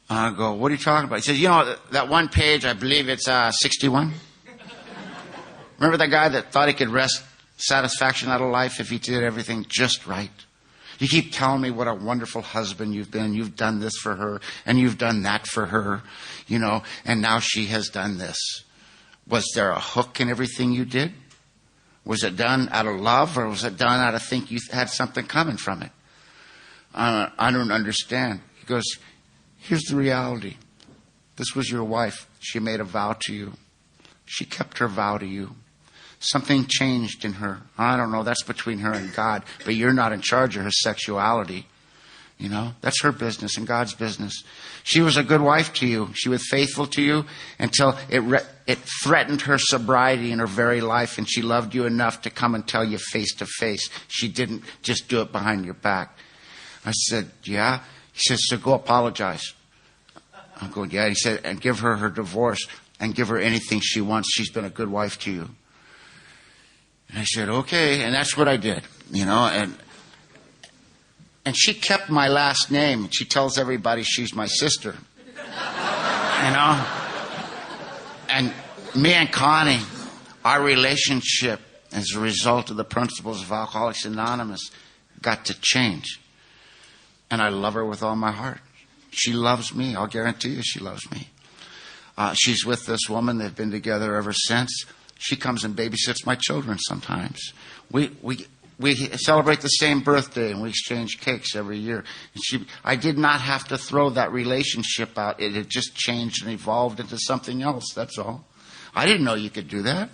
I go, "What are you talking about?" He says, "That one page, I believe it's 61. Remember that guy that thought he could wrest satisfaction out of life if he did everything just right? You keep telling me what a wonderful husband you've been. You've done this for her, and you've done that for her, and now she has done this. Was there a hook in everything you did? Was it done out of love, or was it done out of think you had something coming from it? I don't understand." He goes, "Here's the reality. This was your wife. She made a vow to you. She kept her vow to you. Something changed in her. I don't know. That's between her and God. But you're not in charge of her sexuality. That's her business and God's business. She was a good wife to you. She was faithful to you until it threatened her sobriety in her very life, and she loved you enough to come and tell you face to face. She didn't just do it behind your back." I said, "Yeah." He says, "So go apologize." I'm going, "Yeah." He said, "And give her divorce and give her anything she wants. She's been a good wife to you." And I said, "Okay." And that's what I did, and she kept my last name. She tells everybody she's my sister, And me and Connie, our relationship as a result of the principles of Alcoholics Anonymous got to change. And I love her with all my heart. She loves me. I'll guarantee you she loves me. She's with this woman. They've been together ever since. She comes and babysits my children sometimes. We celebrate the same birthday, and we exchange cakes every year. And I did not have to throw that relationship out. It had just changed and evolved into something else, that's all. I didn't know you could do that.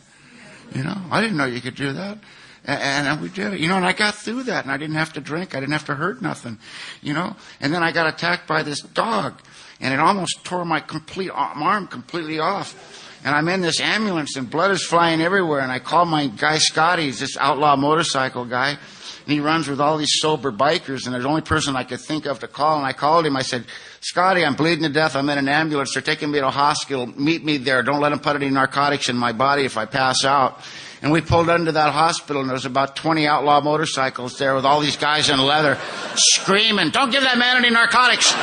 I didn't know you could do that. And we did it, and I got through that, and I didn't have to drink. I didn't have to hurt nothing, And then I got attacked by this dog, and it almost tore my arm completely off. And I'm in this ambulance, and blood is flying everywhere. And I call my guy Scotty, he's this outlaw motorcycle guy, and he runs with all these sober bikers. And there's the only person I could think of to call. And I called him. I said, "Scotty, I'm bleeding to death. I'm in an ambulance. They're taking me to a hospital. Meet me there. Don't let them put any narcotics in my body if I pass out." And we pulled into that hospital, and there was about 20 outlaw motorcycles there with all these guys in leather screaming, "Don't give that man any narcotics."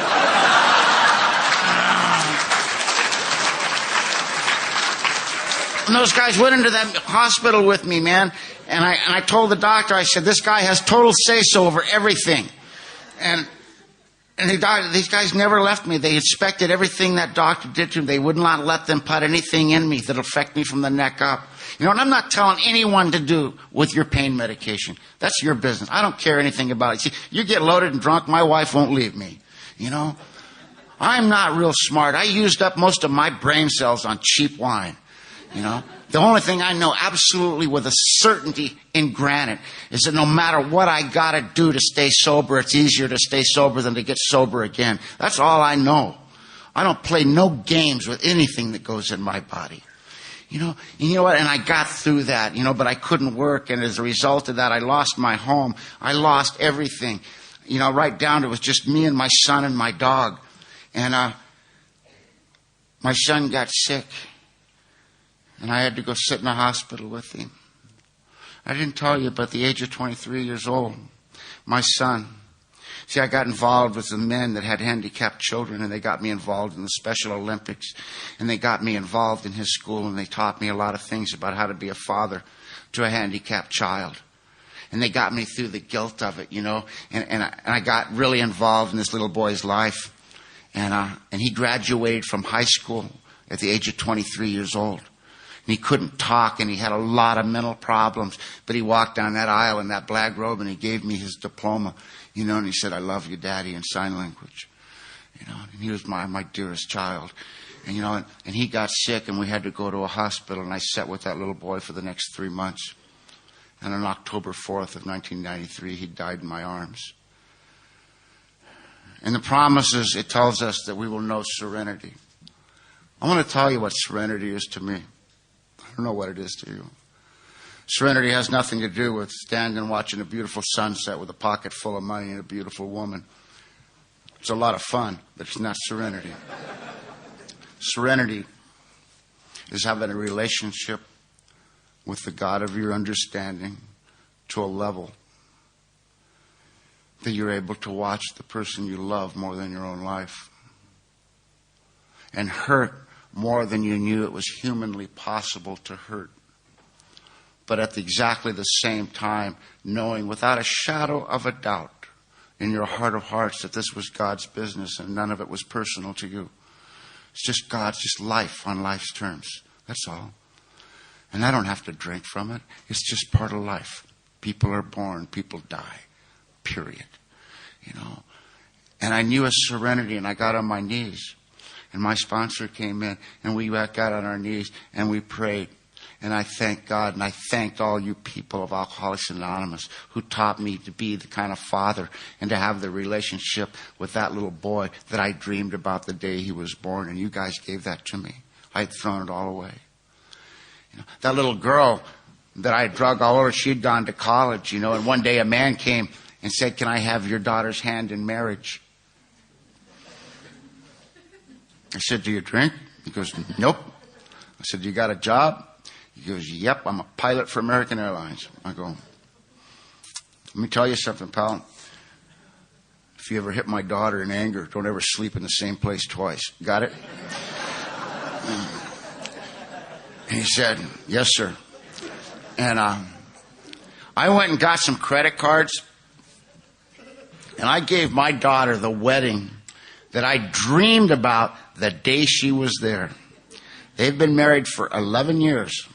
And those guys went into that hospital with me, man. And I told the doctor, I said, "This guy has total say-so over everything." And these guys never left me. They inspected everything that doctor did to them. They would not let them put anything in me that'll affect me from the neck up. You know, and I'm not telling anyone to do with your pain medication. That's your business. I don't care anything about it. See, you get loaded and drunk, my wife won't leave me. You know? I'm not real smart. I used up most of my brain cells on cheap wine. You know? The only thing I know absolutely with a certainty in granite is that no matter what I gotta do to stay sober, it's easier to stay sober than to get sober again. That's all I know. I don't play no games with anything that goes in my body. You know what? And I got through that, but I couldn't work. And as a result of that, I lost my home. I lost everything. Right down to it was just me and my son and my dog. And my son got sick. And I had to go sit in the hospital with him. I didn't tell you, but at the age of 23 years old, my son, see, I got involved with the men that had handicapped children, and they got me involved in the Special Olympics, and they got me involved in his school, and they taught me a lot of things about how to be a father to a handicapped child. And they got me through the guilt of it, and I got really involved in this little boy's life. And he graduated from high school at the age of 23 years old. And he couldn't talk, and he had a lot of mental problems. But he walked down that aisle in that black robe, and he gave me his diploma, and he said, "I love you, Daddy," in sign language. And he was my dearest child. And, and he got sick, and we had to go to a hospital, and I sat with that little boy for the next 3 months. And on October 4th of 1993, he died in my arms. In the promises, it tells us that we will know serenity. I want to tell you what serenity is to me. I don't know what it is to you. Serenity has nothing to do with standing and watching a beautiful sunset with a pocket full of money and a beautiful woman. It's a lot of fun, but it's not serenity. Serenity is having a relationship with the God of your understanding to a level that you're able to watch the person you love more than your own life and hurt more than you knew it was humanly possible to hurt. But at exactly the same time, knowing without a shadow of a doubt in your heart of hearts that this was God's business and none of it was personal to you. It's just God's, just life on life's terms. That's all. And I don't have to drink from it. It's just part of life. People are born, people die. Period. And I knew a serenity, and I got on my knees. And my sponsor came in, and we got on our knees, and we prayed. And I thank God, and I thanked all you people of Alcoholics Anonymous who taught me to be the kind of father and to have the relationship with that little boy that I dreamed about the day he was born. And you guys gave that to me. I had thrown it all away. That little girl that I drug all over, she'd gone to college, and one day a man came and said, "Can I have your daughter's hand in marriage?" I said, "Do you drink?" He goes, "Nope." I said, "You got a job?" He goes, "Yep, I'm a pilot for American Airlines." I go, "Let me tell you something, pal. If you ever hit my daughter in anger, don't ever sleep in the same place twice. Got it?" And he said, "Yes, sir." And I went and got some credit cards, and I gave my daughter the wedding that I dreamed about the day she was there. They've been married for 11 years.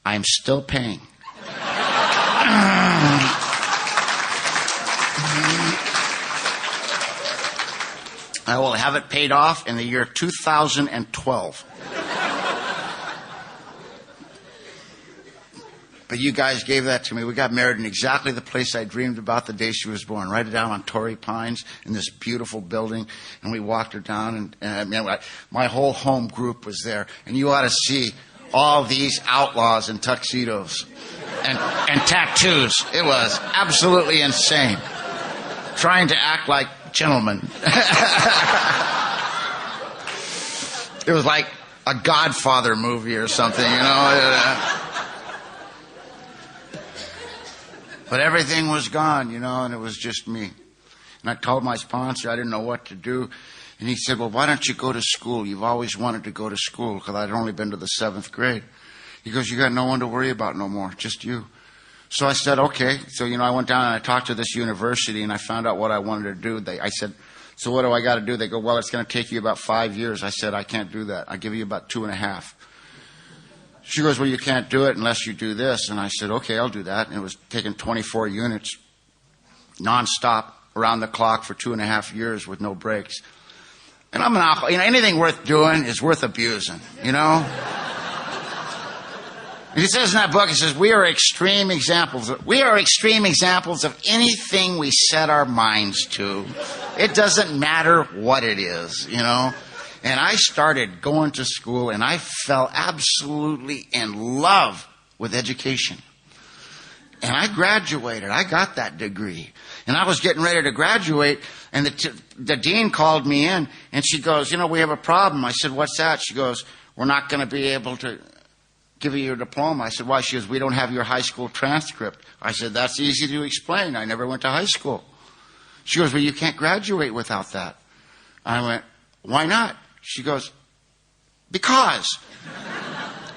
I'm still paying. I will have it paid off in the year 2012. But you guys gave that to me. We got married in exactly the place I dreamed about the day she was born, right down on Torrey Pines in this beautiful building. And we walked her down, and my whole home group was there. And you ought to see all these outlaws in tuxedos and tattoos. It was absolutely insane. Trying to act like gentlemen. It was like a Godfather movie or something, But everything was gone, and it was just me. And I told my sponsor I didn't know what to do. And he said, well, why don't you go to school? You've always wanted to go to school, because I'd only been to the 7th grade. He goes, you got no one to worry about no more, just you. So I said, okay. So, I went down and I talked to this university and I found out what I wanted to do. I said, so what do I got to do? They go, well, it's going to take you about 5 years. I said, I can't do that. I'll give you about 2.5. She goes, well, you can't do it unless you do this. And I said, okay, I'll do that. And it was taking 24 units nonstop around the clock for 2.5 years with no breaks. And I'm an alcoholic. Anything worth doing is worth abusing, He says in that book, he says, we are extreme examples of anything we set our minds to. It doesn't matter what it is, And I started going to school, and I fell absolutely in love with education. And I graduated. I got that degree. And I was getting ready to graduate, and the dean called me in, and she goes, we have a problem. I said, what's that? She goes, we're not going to be able to give you your diploma. I said, why? She goes, we don't have your high school transcript. I said, that's easy to explain. I never went to high school. She goes, well, you can't graduate without that. I went, why not? She goes, because.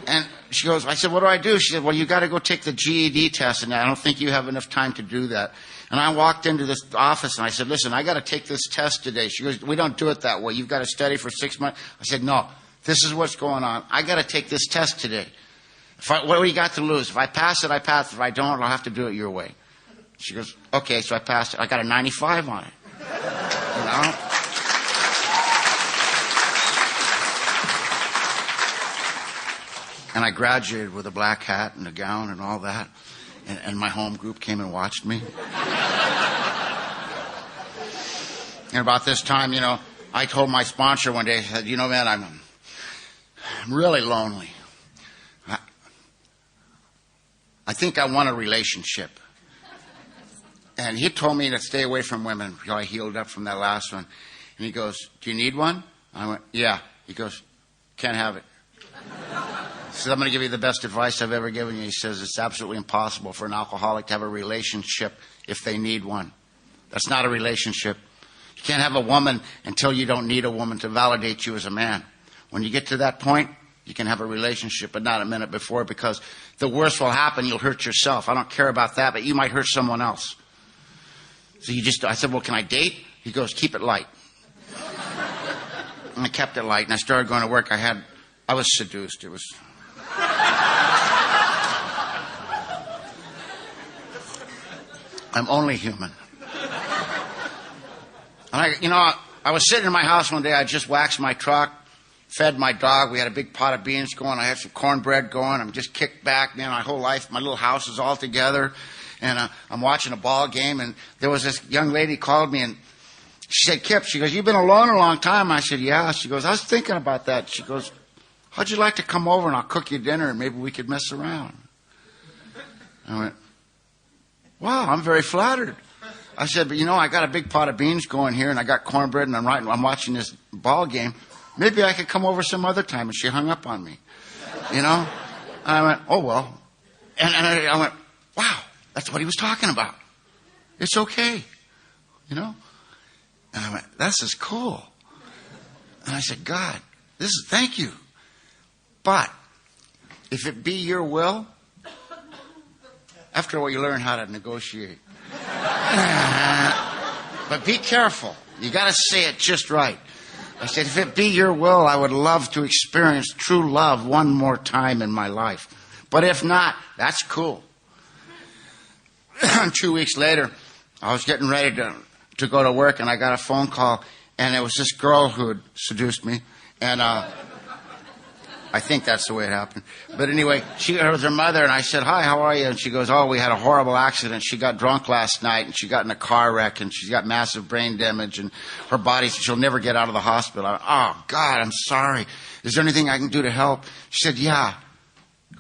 And she goes, I said, what do I do? She said, well, you got to go take the GED test, and I don't think you have enough time to do that. And I walked into this office, and I said, listen, I got to take this test today. She goes, we don't do it that way. You've got to study for 6 months. I said, no, this is what's going on. I got to take this test today. What do you got to lose? If I pass it, I pass it. If I don't, I'll have to do it your way. She goes, okay, so I passed it. I got a 95 on it. And I graduated with a black hat and a gown and all that. And my home group came and watched me. And about this time, I told my sponsor one day, I said, man, I'm really lonely. I think I want a relationship. And he told me to stay away from women until I healed up from that last one. And he goes, do you need one? I went, yeah. He goes, can't have it. He says, I'm going to give you the best advice I've ever given you. He says, it's absolutely impossible for an alcoholic to have a relationship if they need one. That's not a relationship. You can't have a woman until you don't need a woman to validate you as a man. When you get to that point, you can have a relationship, but not a minute before, because the worst will happen. You'll hurt yourself. I don't care about that, but you might hurt someone else. So I said, well, can I date? He goes, keep it light. And I kept it light, and I started going to work. I was seduced. It was... I'm only human. And I was sitting in my house one day. I just waxed my truck, fed my dog. We had a big pot of beans going. I had some cornbread going. I'm just kicked back. Man, my whole life, my little house is all together. And I'm watching a ball game. And there was this young lady called me, and she said, Kip, she goes, you've been alone a long time. I said, yeah. She goes, I was thinking about that. She goes, how'd you like to come over and I'll cook you dinner and maybe we could mess around? I went, wow, I'm very flattered. I said, but I got a big pot of beans going here, and I got cornbread, and I'm watching this ball game. Maybe I could come over some other time. And she hung up on me, And I went, oh, well. And I went, wow, that's what he was talking about. It's okay, And I went, this is cool. And I said, God, thank you. But if it be your will, after all, you learn how to negotiate. But be careful. You got to say it just right. I said, if it be your will, I would love to experience true love one more time in my life. But if not, that's cool. 2 weeks later, I was getting ready to go to work, and I got a phone call, and it was this girl who had seduced me. And I think that's the way it happened. But anyway, she was her mother, and I said, hi, how are you? And she goes, oh, we had a horrible accident. She got drunk last night, and she got in a car wreck, and she's got massive brain damage, and her body, she'll never get out of the hospital. Oh, God, I'm sorry. Is there anything I can do to help? She said, yeah.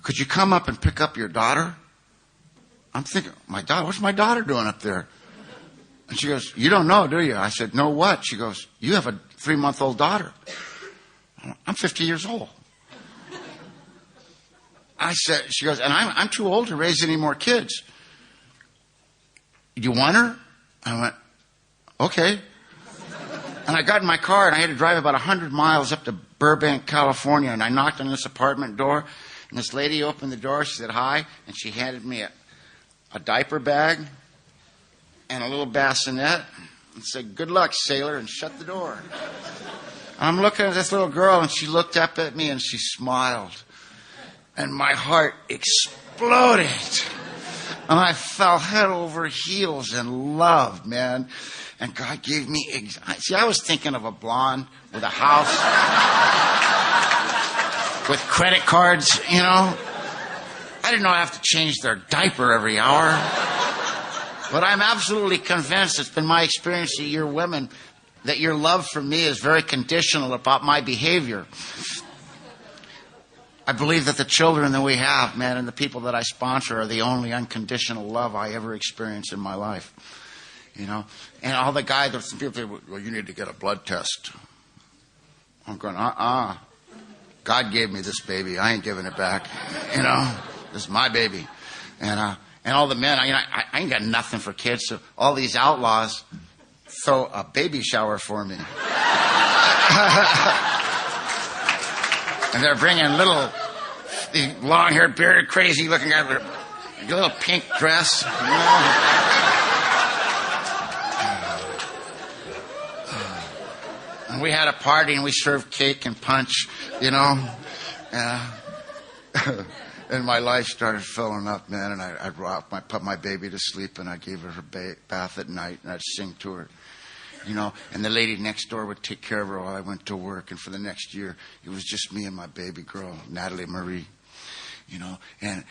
Could you come up and pick up your daughter? I'm thinking, my daughter? What's my daughter doing up there? And she goes, you don't know, do you? I said, no, what? She goes, you have a 3-month-old daughter. I'm 50 years old. I said, she goes, and I'm too old to raise any more kids. You want her? I went, okay. And I got in my car, and I had to drive about 100 miles up to Burbank, California, and I knocked on this apartment door, and this lady opened the door. She said, hi, and she handed me a diaper bag and a little bassinet and said, good luck, sailor, and shut the door. And I'm looking at this little girl, and she looked up at me, and she smiled. And my heart exploded. And I fell head over heels in love, man. And God gave me... See, I was thinking of a blonde with a house, with credit cards, you know. I didn't know I have to change their diaper every hour. But I'm absolutely convinced, it's been my experience that you're women, that your love for me is very conditional about my behavior. I believe that the children that we have, man, and the people that I sponsor are the only unconditional love I ever experienced in my life. You know? And all the guys, some people say, well, you need to get a blood test. I'm going, God gave me this baby. I ain't giving it back. You know? This is my baby. And all the men, I ain't got nothing for kids. So all these outlaws throw a baby shower for me. And they're bringing these long-haired, bearded, crazy-looking guys with a little pink dress. You know? And we had a party, and we served cake and punch, you know. And my life started filling up, man. And I put my baby to sleep, and I gave her her bath at night, and I'd sing to her. You know, and the lady next door would take care of her while I went to work. And for the next year, it was just me and my baby girl, Natalie Marie. You know, and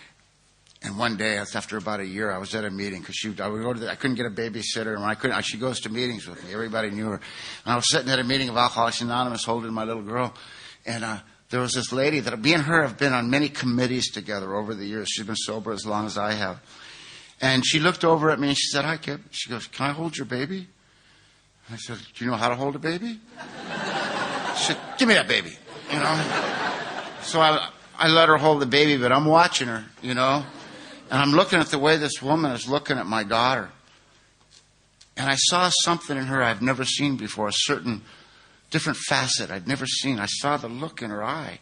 one day, after about a year, I was at a meeting because I couldn't get a babysitter, and she goes to meetings with me. Everybody knew her. And I was sitting at a meeting of Alcoholics Anonymous, holding my little girl, and there was this lady that me and her have been on many committees together over the years. She's been sober as long as I have, and she looked over at me and she said, "Hi, Kip." She goes, "Can I hold your baby?" I said, "Do you know how to hold a baby?" She said, "Give me that baby," you know. So I let her hold the baby, but I'm watching her, you know. And I'm looking at the way this woman is looking at my daughter. And I saw something in her I've never seen before, a certain different facet I'd never seen. I saw the look in her eye.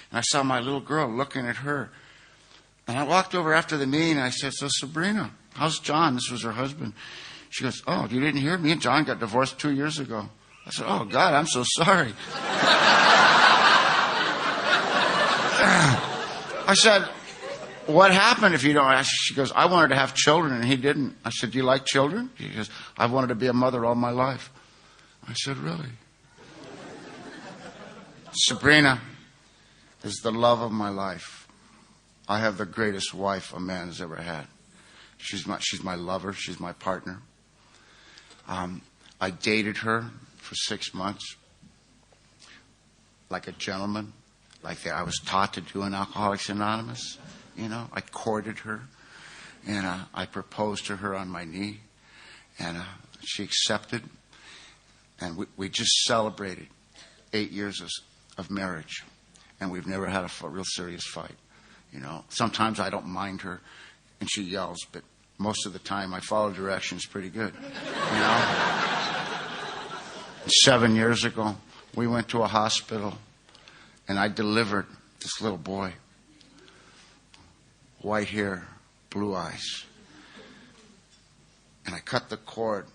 And I saw my little girl looking at her. And I walked over after the meeting, and I said, "So, Sabrina, how's John?" This was her husband. She goes, "Oh, you didn't hear? Me and John got divorced 2 years ago." I said, "Oh, God, I'm so sorry." I said, "What happened if you don't?" She goes, "I wanted to have children, and he didn't." I said, "Do you like children?" She goes, "I've wanted to be a mother all my life." I said, "Really?" Sabrina is the love of my life. I have the greatest wife a man has ever had. She's my lover. She's my partner. I dated her for 6 months like a gentleman, like I was taught to do in Alcoholics Anonymous. You know, I courted her, and I proposed to her on my knee, and she accepted, and we just celebrated 8 years of marriage, and we've never had a real serious fight. You know, sometimes I don't mind her, and she yells, but most of the time I follow directions pretty good. You know, 7 years ago, we went to a hospital, and I delivered this little boy. White hair, blue eyes. And I cut the cord,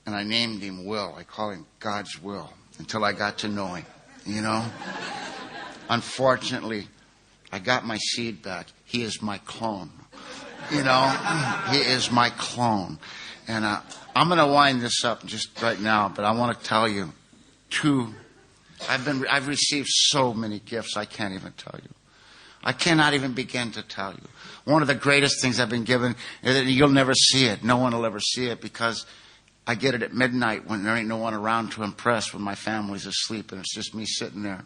and I named him Will. I call him God's Will, until I got to know him, you know. Unfortunately, I got my seed back. He is my clone, you know. He is my clone. And I'm going to wind this up just right now, but I want to tell you I've received so many gifts I can't even tell you. I cannot even begin to tell you. One of the greatest things I've been given, you'll never see it. No one will ever see it, because I get it at midnight when there ain't no one around to impress, when my family's asleep and it's just me sitting there.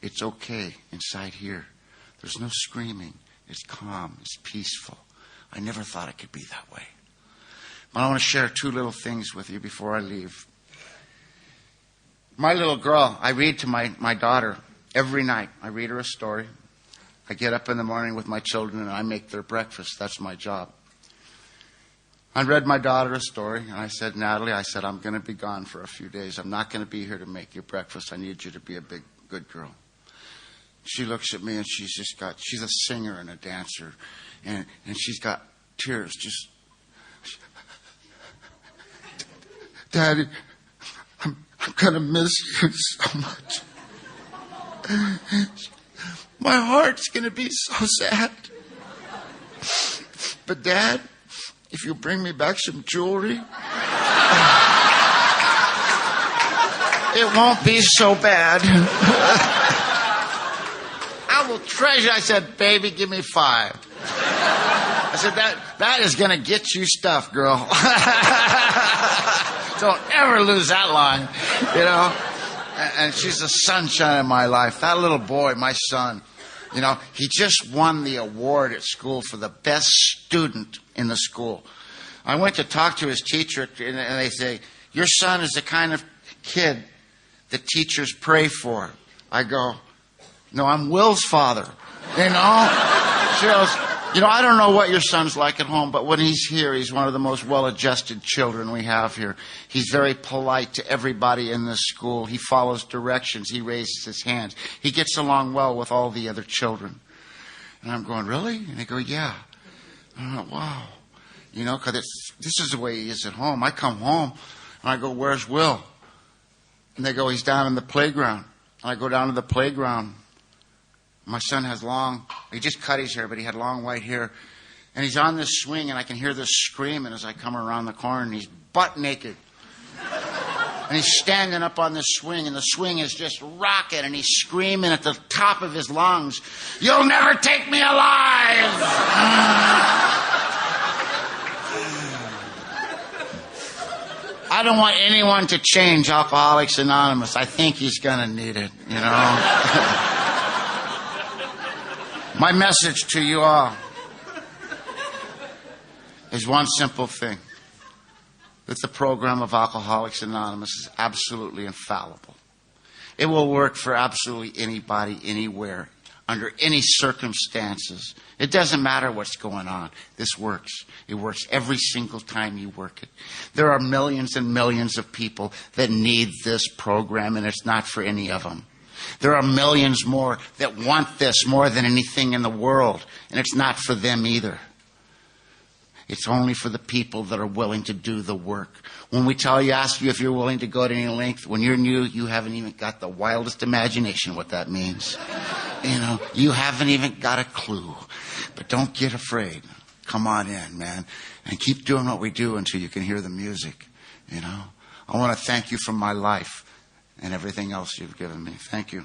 It's okay inside here. There's no screaming. It's calm. It's peaceful. I never thought it could be that way. But I want to share 2 little things with you before I leave. My little girl, I read to my daughter every night. I read her a story. I get up in the morning with my children and I make their breakfast. That's my job. I read my daughter a story, and I said, Natalie, I'm going to be gone for a few days. I'm not going to be here to make you breakfast. I need you to be a good girl. She looks at me, and she's a singer and a dancer, and she's got tears just... Daddy, I'm going to miss you so much. My heart's going to be so sad. But Dad, if you bring me back some jewelry, it won't be so bad. I will treasure. I said, baby, give me 5. I said, that is going to get you stuff, girl. Don't ever lose that line, you know. And she's the sunshine of my life. That little boy, my son, you know, he just won the award at school for the best student in the school. I went to talk to his teacher, and they say, your son is the kind of kid that teachers pray for. I go, no, I'm Will's father, you know. She goes, you know, I don't know what your son's like at home, but when he's here, he's one of the most well-adjusted children we have here. He's very polite to everybody in the school. He follows directions. He raises his hands. He gets along well with all the other children. And I'm going, really? And they go, yeah. And I'm like, wow. You know, because this is the way he is at home. I come home, and I go, where's Will? And they go, he's down in the playground. And I go down to the playground. My son has he just cut his hair, but he had long white hair. And he's on this swing, and I can hear this screaming as I come around the corner, and he's butt naked. And he's standing up on this swing, and the swing is just rocking, and he's screaming at the top of his lungs, you'll never take me alive! I don't want anyone to change Alcoholics Anonymous. I think he's going to need it, you know. My message to you all is one simple thing. That the program of Alcoholics Anonymous is absolutely infallible. It will work for absolutely anybody, anywhere, under any circumstances. It doesn't matter what's going on. This works. It works every single time you work it. There are millions and millions of people that need this program, and it's not for any of them. There are millions more that want this more than anything in the world, and it's not for them either. It's only for the people that are willing to do the work. When we ask you if you're willing to go to any length, when you're new, you haven't even got the wildest imagination what that means. You know, you haven't even got a clue. But don't get afraid. Come on in, man, and keep doing what we do until you can hear the music. You know, I want to thank you for my life and everything else you've given me. Thank you.